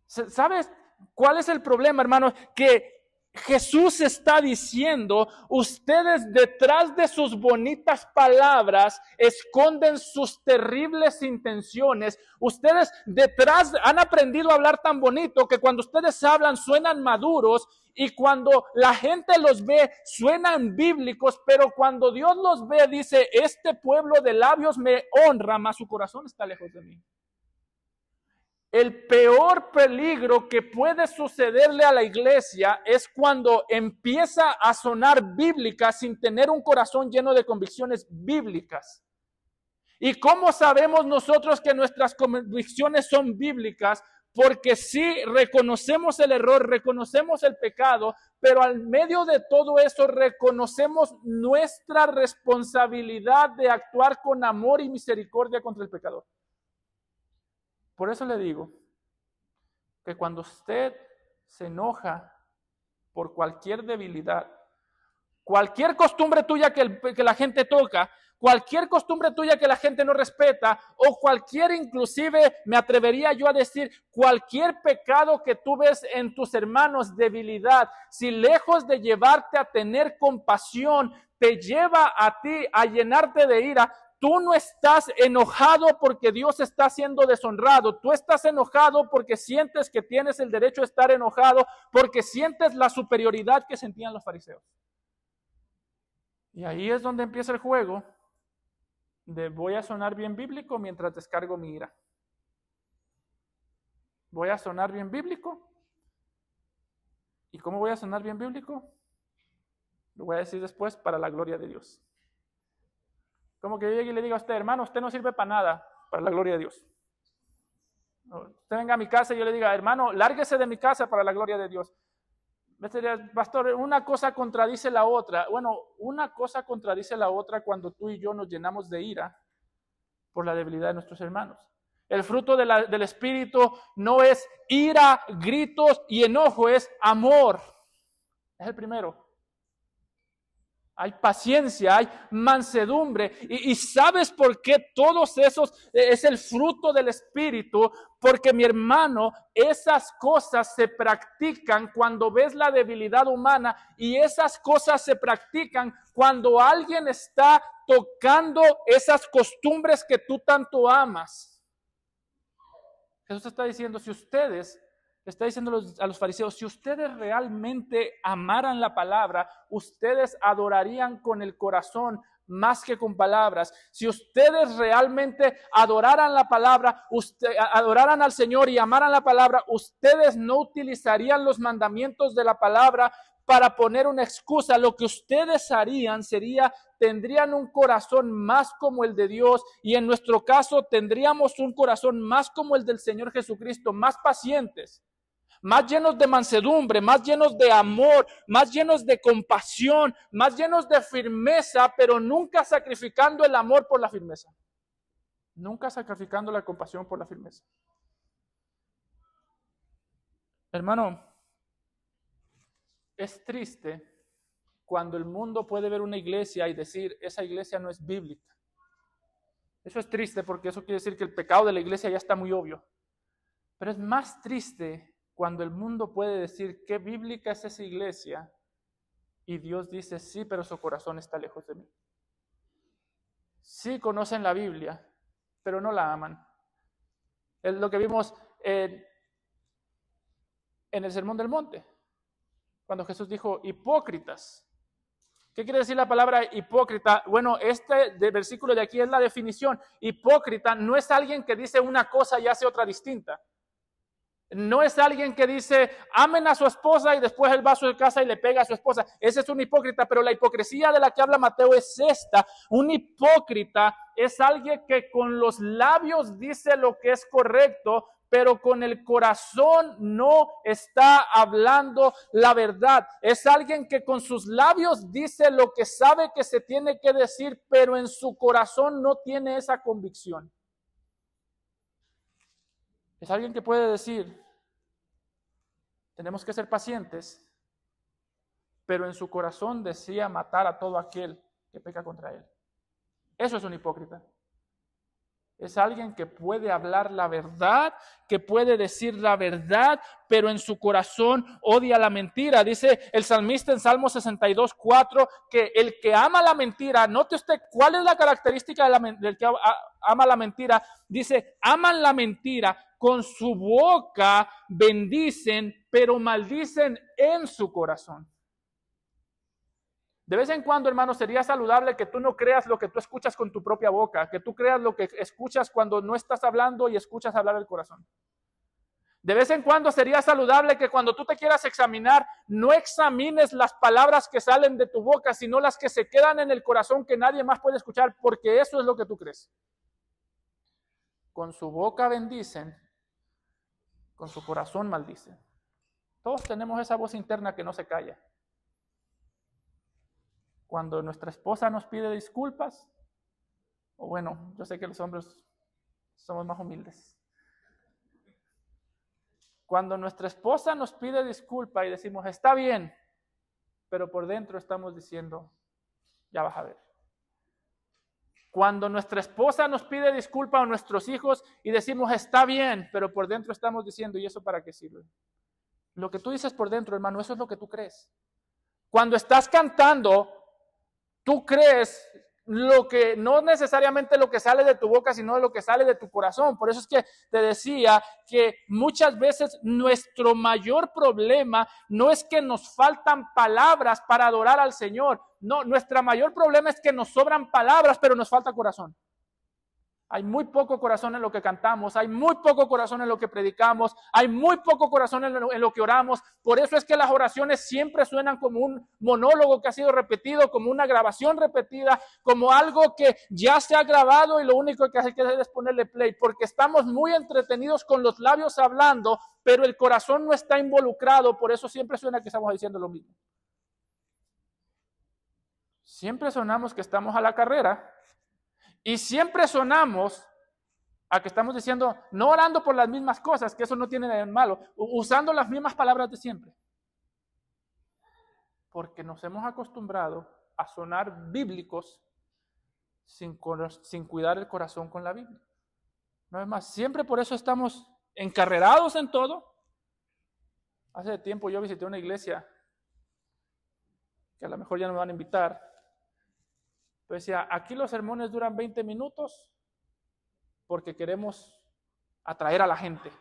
¿Sabes cuál es el problema, hermano? Que Jesús está diciendo, ustedes detrás de sus bonitas palabras esconden sus terribles intenciones. Ustedes detrás han aprendido a hablar tan bonito que cuando ustedes hablan suenan maduros y cuando la gente los ve suenan bíblicos, pero cuando Dios los ve dice, este pueblo de labios me honra, mas su corazón está lejos de mí. El peor peligro que puede sucederle a la iglesia es cuando empieza a sonar bíblica sin tener un corazón lleno de convicciones bíblicas. ¿Y cómo sabemos nosotros que nuestras convicciones son bíblicas? Porque sí reconocemos el error, reconocemos el pecado, pero al medio de todo eso reconocemos nuestra responsabilidad de actuar con amor y misericordia contra el pecador. Por eso le digo que cuando usted se enoja por cualquier debilidad, cualquier costumbre tuya que la gente toca, cualquier costumbre tuya que la gente no respeta, o cualquier, inclusive me atrevería yo a decir, cualquier pecado que tú ves en tus hermanos, debilidad, si lejos de llevarte a tener compasión, te lleva a ti a llenarte de ira, tú no estás enojado porque Dios está siendo deshonrado. Tú estás enojado porque sientes que tienes el derecho de estar enojado, porque sientes la superioridad que sentían los fariseos. Y ahí es donde empieza el juego de voy a sonar bien bíblico mientras descargo mi ira. Voy a sonar bien bíblico. ¿Y cómo voy a sonar bien bíblico? Lo voy a decir después, para la gloria de Dios. Como que yo llegue y le diga a usted, hermano, usted no sirve para nada, para la gloria de Dios. Usted venga a mi casa y yo le diga, hermano, lárguese de mi casa para la gloria de Dios. Me diría, pastor, una cosa contradice la otra. Bueno, una cosa contradice la otra cuando tú y yo nos llenamos de ira por la debilidad de nuestros hermanos. El fruto del Espíritu no es ira, gritos y enojo, es amor. Es el primero. Hay paciencia, hay mansedumbre. Y ¿sabes por qué todos esos es el fruto del Espíritu? Porque mi hermano, esas cosas se practican cuando ves la debilidad humana y esas cosas se practican cuando alguien está tocando esas costumbres que tú tanto amas. Jesús está diciendo, si ustedes... Está diciendo a los fariseos, si ustedes realmente amaran la palabra, ustedes adorarían con el corazón más que con palabras. Si ustedes realmente adoraran la palabra, adoraran al Señor y amaran la palabra, ustedes no utilizarían los mandamientos de la palabra para poner una excusa. Lo que ustedes harían sería, tendrían un corazón más como el de Dios, y en nuestro caso tendríamos un corazón más como el del Señor Jesucristo, más pacientes, más llenos de mansedumbre, más llenos de amor, más llenos de compasión, más llenos de firmeza, pero nunca sacrificando el amor por la firmeza. Nunca sacrificando la compasión por la firmeza. Hermano, es triste cuando el mundo puede ver una iglesia y decir, esa iglesia no es bíblica. Eso es triste porque eso quiere decir que el pecado de la iglesia ya está muy obvio. Pero es más triste cuando el mundo puede decir, qué bíblica es esa iglesia, y Dios dice, sí, pero su corazón está lejos de mí. Sí conocen la Biblia, pero no la aman. Es lo que vimos en el Sermón del Monte, cuando Jesús dijo, hipócritas. ¿Qué quiere decir la palabra hipócrita? Bueno, versículo de aquí es la definición. Hipócrita no es alguien que dice una cosa y hace otra distinta. No es alguien que dice, amen a su esposa y después él va a su casa y le pega a su esposa. Ese es un hipócrita, pero la hipocresía de la que habla Mateo es esta. Un hipócrita es alguien que con los labios dice lo que es correcto, pero con el corazón no está hablando la verdad. Es alguien que con sus labios dice lo que sabe que se tiene que decir, pero en su corazón no tiene esa convicción. Es alguien que puede decir, tenemos que ser pacientes, pero en su corazón desea matar a todo aquel que peca contra él. Eso es un hipócrita. Es alguien que puede hablar la verdad, que puede decir la verdad, pero en su corazón odia la mentira. Dice el salmista en Salmo 62:4 que el que ama la mentira, note usted cuál es la característica del que ama la mentira. Dice, aman la mentira, con su boca bendicen, pero maldicen en su corazón. De vez en cuando, hermano, sería saludable que tú no creas lo que tú escuchas con tu propia boca, que tú creas lo que escuchas cuando no estás hablando y escuchas hablar el corazón. De vez en cuando sería saludable que cuando tú te quieras examinar, no examines las palabras que salen de tu boca, sino las que se quedan en el corazón que nadie más puede escuchar, porque eso es lo que tú crees. Con su boca bendicen, con su corazón maldicen. Todos tenemos esa voz interna que no se calla. Cuando nuestra esposa nos pide disculpas, o bueno, yo sé que los hombres somos más humildes. Cuando nuestra esposa nos pide disculpa y decimos, está bien, pero por dentro estamos diciendo, ya vas a ver. Cuando nuestra esposa nos pide disculpa a nuestros hijos y decimos, está bien, pero por dentro estamos diciendo, ¿y eso para qué sirve? Lo que tú dices por dentro, hermano, eso es lo que tú crees. Cuando estás cantando, tú crees lo que no necesariamente lo que sale de tu boca, sino lo que sale de tu corazón. Por eso es que te decía que muchas veces nuestro mayor problema no es que nos faltan palabras para adorar al Señor. No, nuestro mayor problema es que nos sobran palabras, pero nos falta corazón. Hay muy poco corazón en lo que cantamos, hay muy poco corazón en lo que predicamos, hay muy poco corazón en lo que oramos. Por eso es que las oraciones siempre suenan como un monólogo que ha sido repetido, como una grabación repetida, como algo que ya se ha grabado y lo único que hay que hacer es ponerle play, porque estamos muy entretenidos con los labios hablando, pero el corazón no está involucrado, por eso siempre suena que estamos diciendo lo mismo. Siempre sonamos que estamos a la carrera. Y siempre sonamos a que estamos diciendo, no orando por las mismas cosas, que eso no tiene nada de malo, usando las mismas palabras de siempre. Porque nos hemos acostumbrado a sonar bíblicos sin cuidar el corazón con la Biblia. No es más, siempre por eso estamos encarrerados en todo. Hace tiempo yo visité una iglesia que a lo mejor ya no me van a invitar. Pues decía, aquí los sermones duran 20 minutos porque queremos atraer a la gente.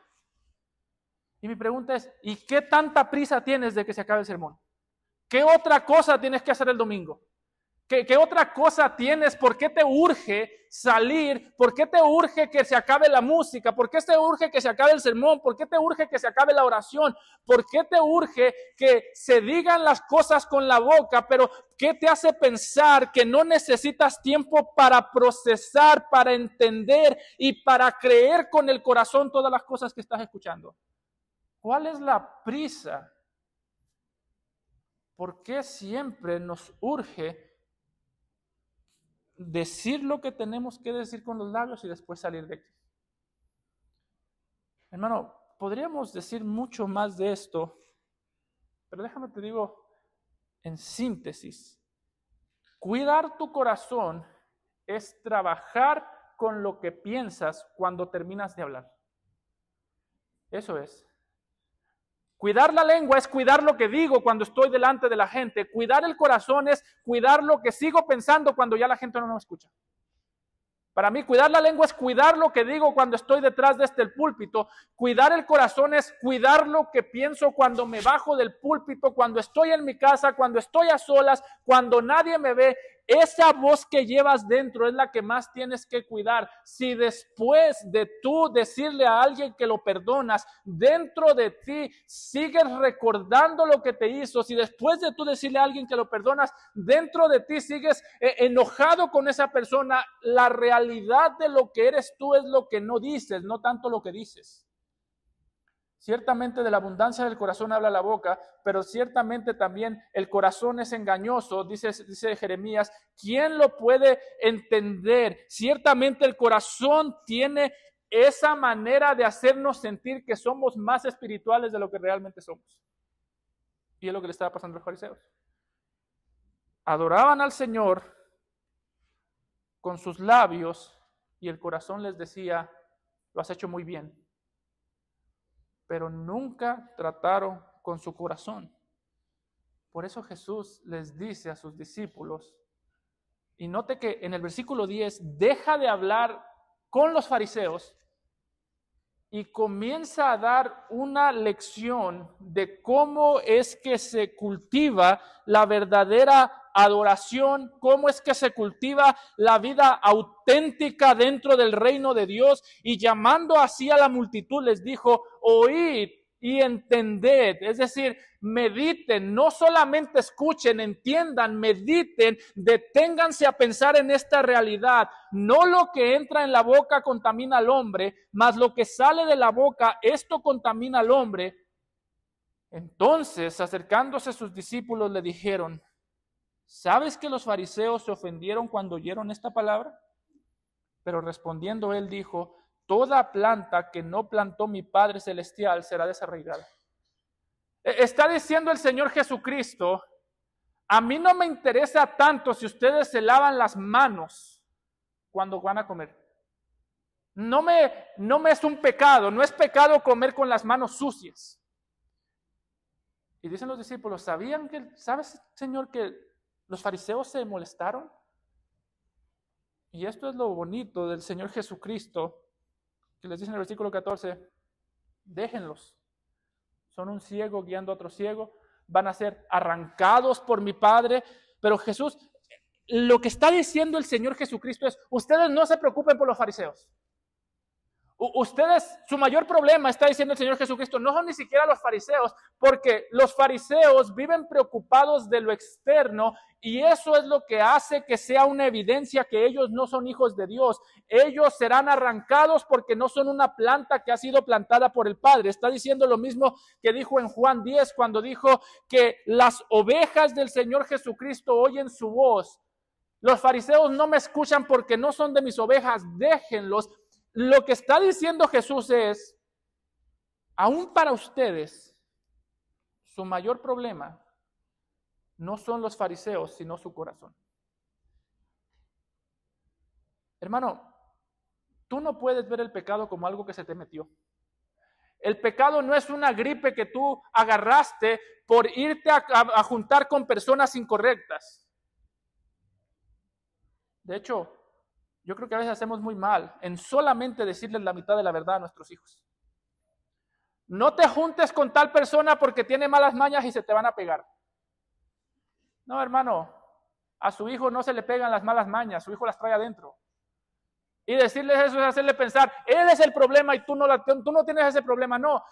Y mi pregunta es, ¿y qué tanta prisa tienes de que se acabe el sermón? ¿Qué otra cosa tienes que hacer el domingo? ¿Qué otra cosa tienes? ¿Por qué te urge salir? ¿Por qué te urge que se acabe la música? ¿Por qué te urge que se acabe el sermón? ¿Por qué te urge que se acabe la oración? ¿Por qué te urge que se digan las cosas con la boca? Pero ¿qué te hace pensar que no necesitas tiempo para procesar, para entender y para creer con el corazón todas las cosas que estás escuchando? ¿Cuál es la prisa? ¿Por qué siempre nos urge decir lo que tenemos que decir con los labios y después salir de aquí? Hermano, podríamos decir mucho más de esto, pero déjame te digo en síntesis. Cuidar tu corazón es trabajar con lo que piensas cuando terminas de hablar. Eso es. Cuidar la lengua es cuidar lo que digo cuando estoy delante de la gente. Cuidar el corazón es cuidar lo que sigo pensando cuando ya la gente no me escucha. Para mí, cuidar la lengua es cuidar lo que digo cuando estoy detrás de este púlpito. Cuidar el corazón es cuidar lo que pienso cuando me bajo del púlpito, cuando estoy en mi casa, cuando estoy a solas, cuando nadie me ve. Esa voz que llevas dentro es la que más tienes que cuidar. Si después de tú decirle a alguien que lo perdonas, dentro de ti sigues recordando lo que te hizo, si después de tú decirle a alguien que lo perdonas, dentro de ti sigues enojado con esa persona, la realidad de lo que eres tú es lo que no dices, no tanto lo que dices. Ciertamente de la abundancia del corazón habla la boca, pero ciertamente también el corazón es engañoso, dice Jeremías. ¿Quién lo puede entender? Ciertamente el corazón tiene esa manera de hacernos sentir que somos más espirituales de lo que realmente somos. Y es lo que le estaba pasando a los fariseos. Adoraban al Señor con sus labios y el corazón les decía, lo has hecho muy bien. Pero nunca trataron con su corazón. Por eso Jesús les dice a sus discípulos, y note que en el versículo 10 deja de hablar con los fariseos y comienza a dar una lección de cómo es que se cultiva la verdadera adoración, cómo es que se cultiva la vida auténtica dentro del reino de Dios, y llamando así a la multitud les dijo, oíd y entended, es decir, mediten, no solamente escuchen, entiendan, mediten, deténganse a pensar en esta realidad. No lo que entra en la boca contamina al hombre, mas lo que sale de la boca, esto contamina al hombre. Entonces, acercándose a sus discípulos, le dijeron, ¿sabes que los fariseos se ofendieron cuando oyeron esta palabra? Pero respondiendo él dijo, toda planta que no plantó mi Padre Celestial será desarraigada. Está diciendo el Señor Jesucristo, a mí no me interesa tanto si ustedes se lavan las manos cuando van a comer. No me es un pecado, no es pecado comer con las manos sucias. Y dicen los discípulos, ¿sabes, Señor, que los fariseos se molestaron? Y esto es lo bonito del Señor Jesucristo, que les dice en el versículo 14, déjenlos. Son un ciego guiando a otro ciego, van a ser arrancados por mi Padre. Pero Jesús, lo que está diciendo el Señor Jesucristo es, ustedes no se preocupen por los fariseos. Ustedes, su mayor problema, está diciendo el Señor Jesucristo, no son ni siquiera los fariseos, porque los fariseos viven preocupados de lo externo y eso es lo que hace que sea una evidencia que ellos no son hijos de Dios. Ellos serán arrancados porque no son una planta que ha sido plantada por el Padre. Está diciendo lo mismo que dijo en Juan 10 cuando dijo que las ovejas del Señor Jesucristo oyen su voz. Los fariseos no me escuchan porque no son de mis ovejas, déjenlos. Lo que está diciendo Jesús es, aún para ustedes, su mayor problema no son los fariseos, sino su corazón. Hermano, tú no puedes ver el pecado como algo que se te metió. El pecado no es una gripe que tú agarraste por irte a juntar con personas incorrectas. De hecho, yo creo que a veces hacemos muy mal en solamente decirles la mitad de la verdad a nuestros hijos. No te juntes con tal persona porque tiene malas mañas y se te van a pegar. No, hermano, A su hijo no se le pegan las malas mañas, su hijo las trae adentro. Y decirles eso es hacerle pensar, él es el problema y tú no tienes ese problema. No,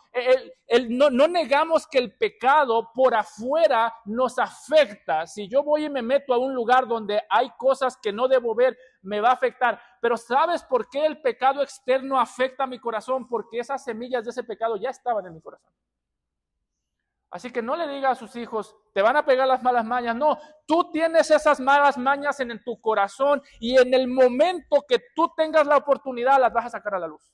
no negamos que el pecado por afuera nos afecta. Si yo voy y me meto a un lugar donde hay cosas que no debo ver, me va a afectar. Pero ¿sabes por qué el pecado externo afecta a mi corazón? Porque esas semillas de ese pecado ya estaban en mi corazón. Así que no le diga a sus hijos, te van a pegar las malas mañas. No, tú tienes esas malas mañas en tu corazón y en el momento que tú tengas la oportunidad las vas a sacar a la luz.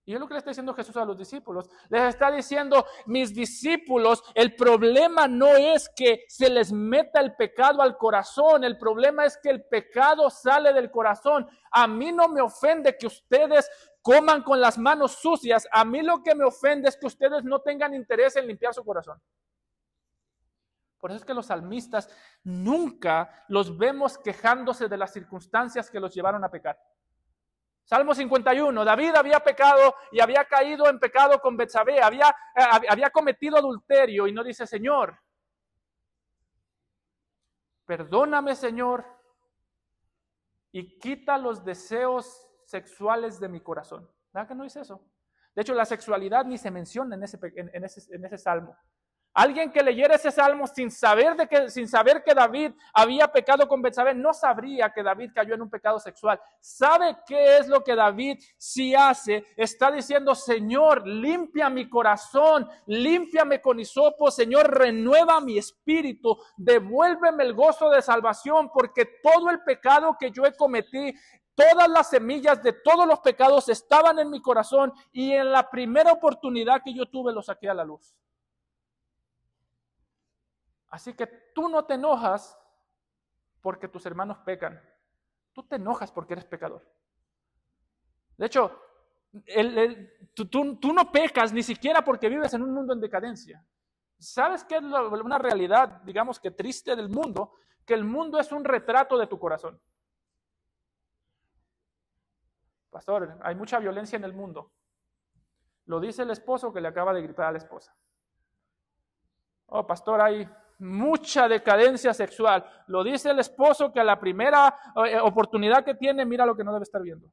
Y es lo que le está diciendo Jesús a los discípulos. Les está diciendo, mis discípulos, el problema no es que se les meta el pecado al corazón. El problema es que el pecado sale del corazón. A mí no me ofende que ustedes coman con las manos sucias. A mí lo que me ofende es que ustedes no tengan interés en limpiar su corazón. Por eso es que los salmistas nunca los vemos quejándose de las circunstancias que los llevaron a pecar. Salmo 51, David había pecado y había caído en pecado con Betsabé, había cometido adulterio y no dice, Señor, perdóname, Señor, y quita los deseos sexuales de mi corazón. ¿Verdad que no dice eso? De hecho, la sexualidad ni se menciona en ese salmo. Alguien que leyera ese salmo sin saber que David había pecado con Betsabé, no sabría que David cayó en un pecado sexual. ¿Sabe qué es lo que David sí hace? Está diciendo, Señor, limpia mi corazón, límpiame con hisopo, Señor, renueva mi espíritu, devuélveme el gozo de salvación, porque todo el pecado que yo he cometido, todas las semillas de todos los pecados estaban en mi corazón y en la primera oportunidad que yo tuve lo saqué a la luz. Así que tú no te enojas porque tus hermanos pecan. Tú te enojas porque eres pecador. De hecho, tú no pecas ni siquiera porque vives en un mundo en decadencia. ¿Sabes qué es una realidad, digamos que triste del mundo? Que el mundo es un retrato de tu corazón. Pastor, hay mucha violencia en el mundo. Lo dice el esposo que le acaba de gritar a la esposa. Oh, pastor, hay mucha decadencia sexual. Lo dice el esposo que a la primera oportunidad que tiene, mira lo que no debe estar viendo.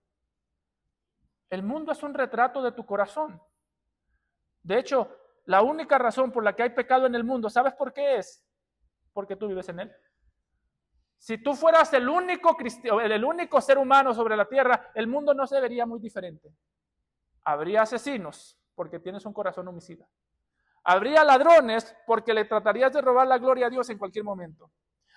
El mundo es un retrato de tu corazón. De hecho, la única razón por la que hay pecado en el mundo, ¿sabes por qué es? Porque tú vives en él. Si tú fueras el único ser humano sobre la tierra, el mundo no se vería muy diferente. Habría asesinos porque tienes un corazón homicida. Habría ladrones porque le tratarías de robar la gloria a Dios en cualquier momento.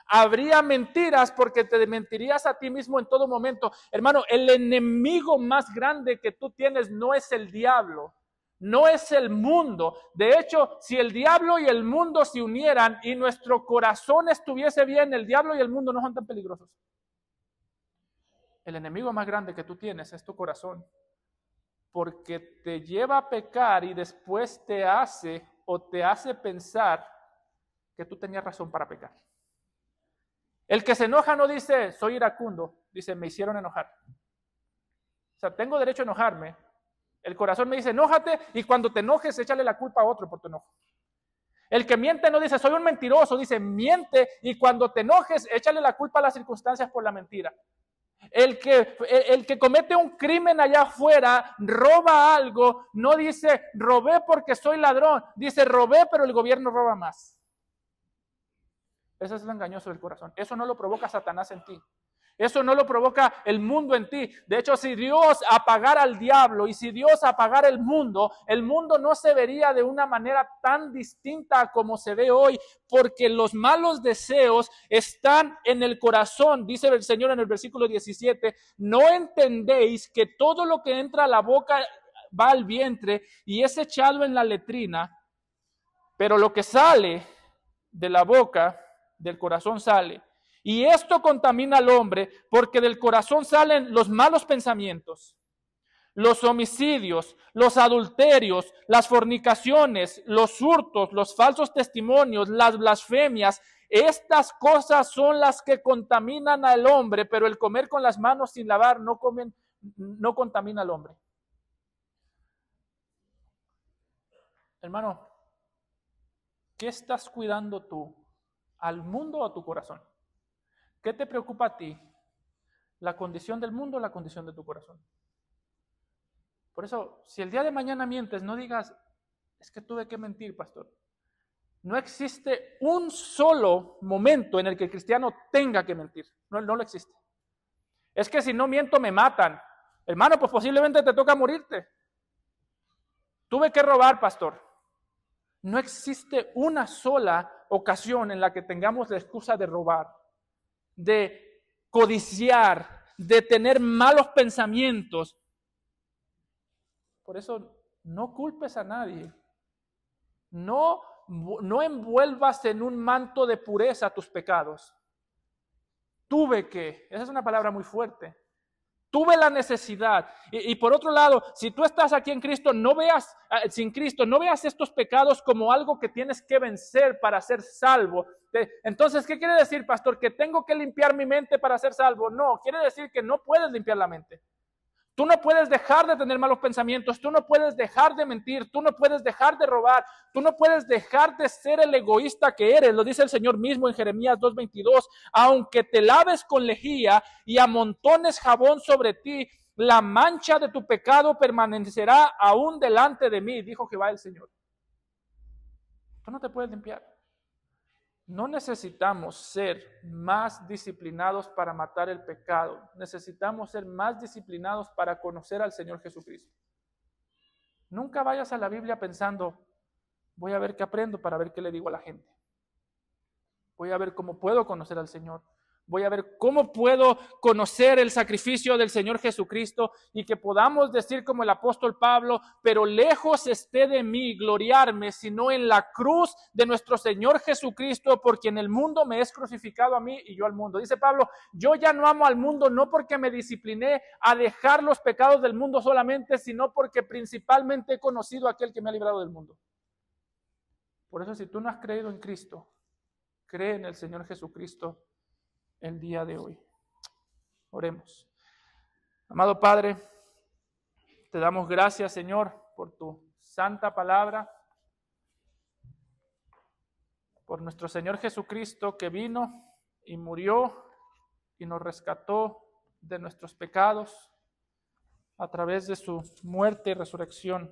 Habría mentiras porque te mentirías a ti mismo en todo momento. Hermano, el enemigo más grande que tú tienes no es el diablo, no es el mundo. De hecho, si el diablo y el mundo se unieran y nuestro corazón estuviese bien, el diablo y el mundo no son tan peligrosos. El enemigo más grande que tú tienes es tu corazón, porque te lleva a pecar y después te hace pensar que tú tenías razón para pecar. El que se enoja no dice, soy iracundo, dice, me hicieron enojar. O sea, tengo derecho a enojarme. El corazón me dice, enójate, y cuando te enojes, échale la culpa a otro por tu enojo. El que miente no dice, soy un mentiroso, dice, miente, y cuando te enojes, échale la culpa a las circunstancias por la mentira. El que comete un crimen allá afuera, roba algo, no dice, robé porque soy ladrón, dice, robé, pero el gobierno roba más. Eso es lo engañoso del corazón. Eso no lo provoca Satanás en ti. Eso no lo provoca el mundo en ti. De hecho, si Dios apagara al diablo y si Dios apagara el mundo no se vería de una manera tan distinta a como se ve hoy, porque los malos deseos están en el corazón. Dice el Señor en el versículo 17, ¿no entendéis que todo lo que entra a la boca va al vientre y es echado en la letrina? Pero lo que sale de la boca, del corazón sale. Y esto contamina al hombre porque del corazón salen los malos pensamientos, los homicidios, los adulterios, las fornicaciones, los hurtos, los falsos testimonios, las blasfemias. Estas cosas son las que contaminan al hombre, pero el comer con las manos sin lavar no contamina al hombre. Hermano, ¿qué estás cuidando tú? ¿Al mundo o a tu corazón? ¿Qué te preocupa a ti? ¿La condición del mundo o la condición de tu corazón? Por eso, si el día de mañana mientes, no digas, es que tuve que mentir, pastor. No existe un solo momento en el que el cristiano tenga que mentir. No lo existe. Es que si no miento me matan. Hermano, pues posiblemente te toca morirte. Tuve que robar, pastor. No existe una sola ocasión en la que tengamos la excusa de robar, de codiciar, de tener malos pensamientos. Por eso no culpes a nadie. No envuelvas en un manto de pureza tus pecados. Esa es una palabra muy fuerte. Tuve la necesidad. Y por otro lado, si tú estás aquí en Cristo, sin Cristo, no veas estos pecados como algo que tienes que vencer para ser salvo. Entonces, ¿qué quiere decir, pastor? ¿Que tengo que limpiar mi mente para ser salvo? No, quiere decir que no puedes limpiar la mente. Tú no puedes dejar de tener malos pensamientos, tú no puedes dejar de mentir, tú no puedes dejar de robar, tú no puedes dejar de ser el egoísta que eres. Lo dice el Señor mismo en Jeremías 2:22. Aunque te laves con lejía y amontones jabón sobre ti, la mancha de tu pecado permanecerá aún delante de mí, dijo Jehová el Señor. Tú no te puedes limpiar. No necesitamos ser más disciplinados para matar el pecado. Necesitamos ser más disciplinados para conocer al Señor Jesucristo. Nunca vayas a la Biblia pensando, voy a ver qué aprendo para ver qué le digo a la gente. Voy a ver cómo puedo conocer al Señor. Voy a ver cómo puedo conocer el sacrificio del Señor Jesucristo y que podamos decir como el apóstol Pablo, pero lejos esté de mí gloriarme, sino en la cruz de nuestro Señor Jesucristo, porque en el mundo me es crucificado a mí y yo al mundo. Dice Pablo, yo ya no amo al mundo, no porque me discipliné a dejar los pecados del mundo solamente, sino porque principalmente he conocido a aquel que me ha librado del mundo. Por eso, si tú no has creído en Cristo, cree en el Señor Jesucristo el día de hoy. Oremos. Amado Padre, te damos gracias, Señor, por tu santa palabra, por nuestro Señor Jesucristo que vino y murió y nos rescató de nuestros pecados a través de su muerte y resurrección.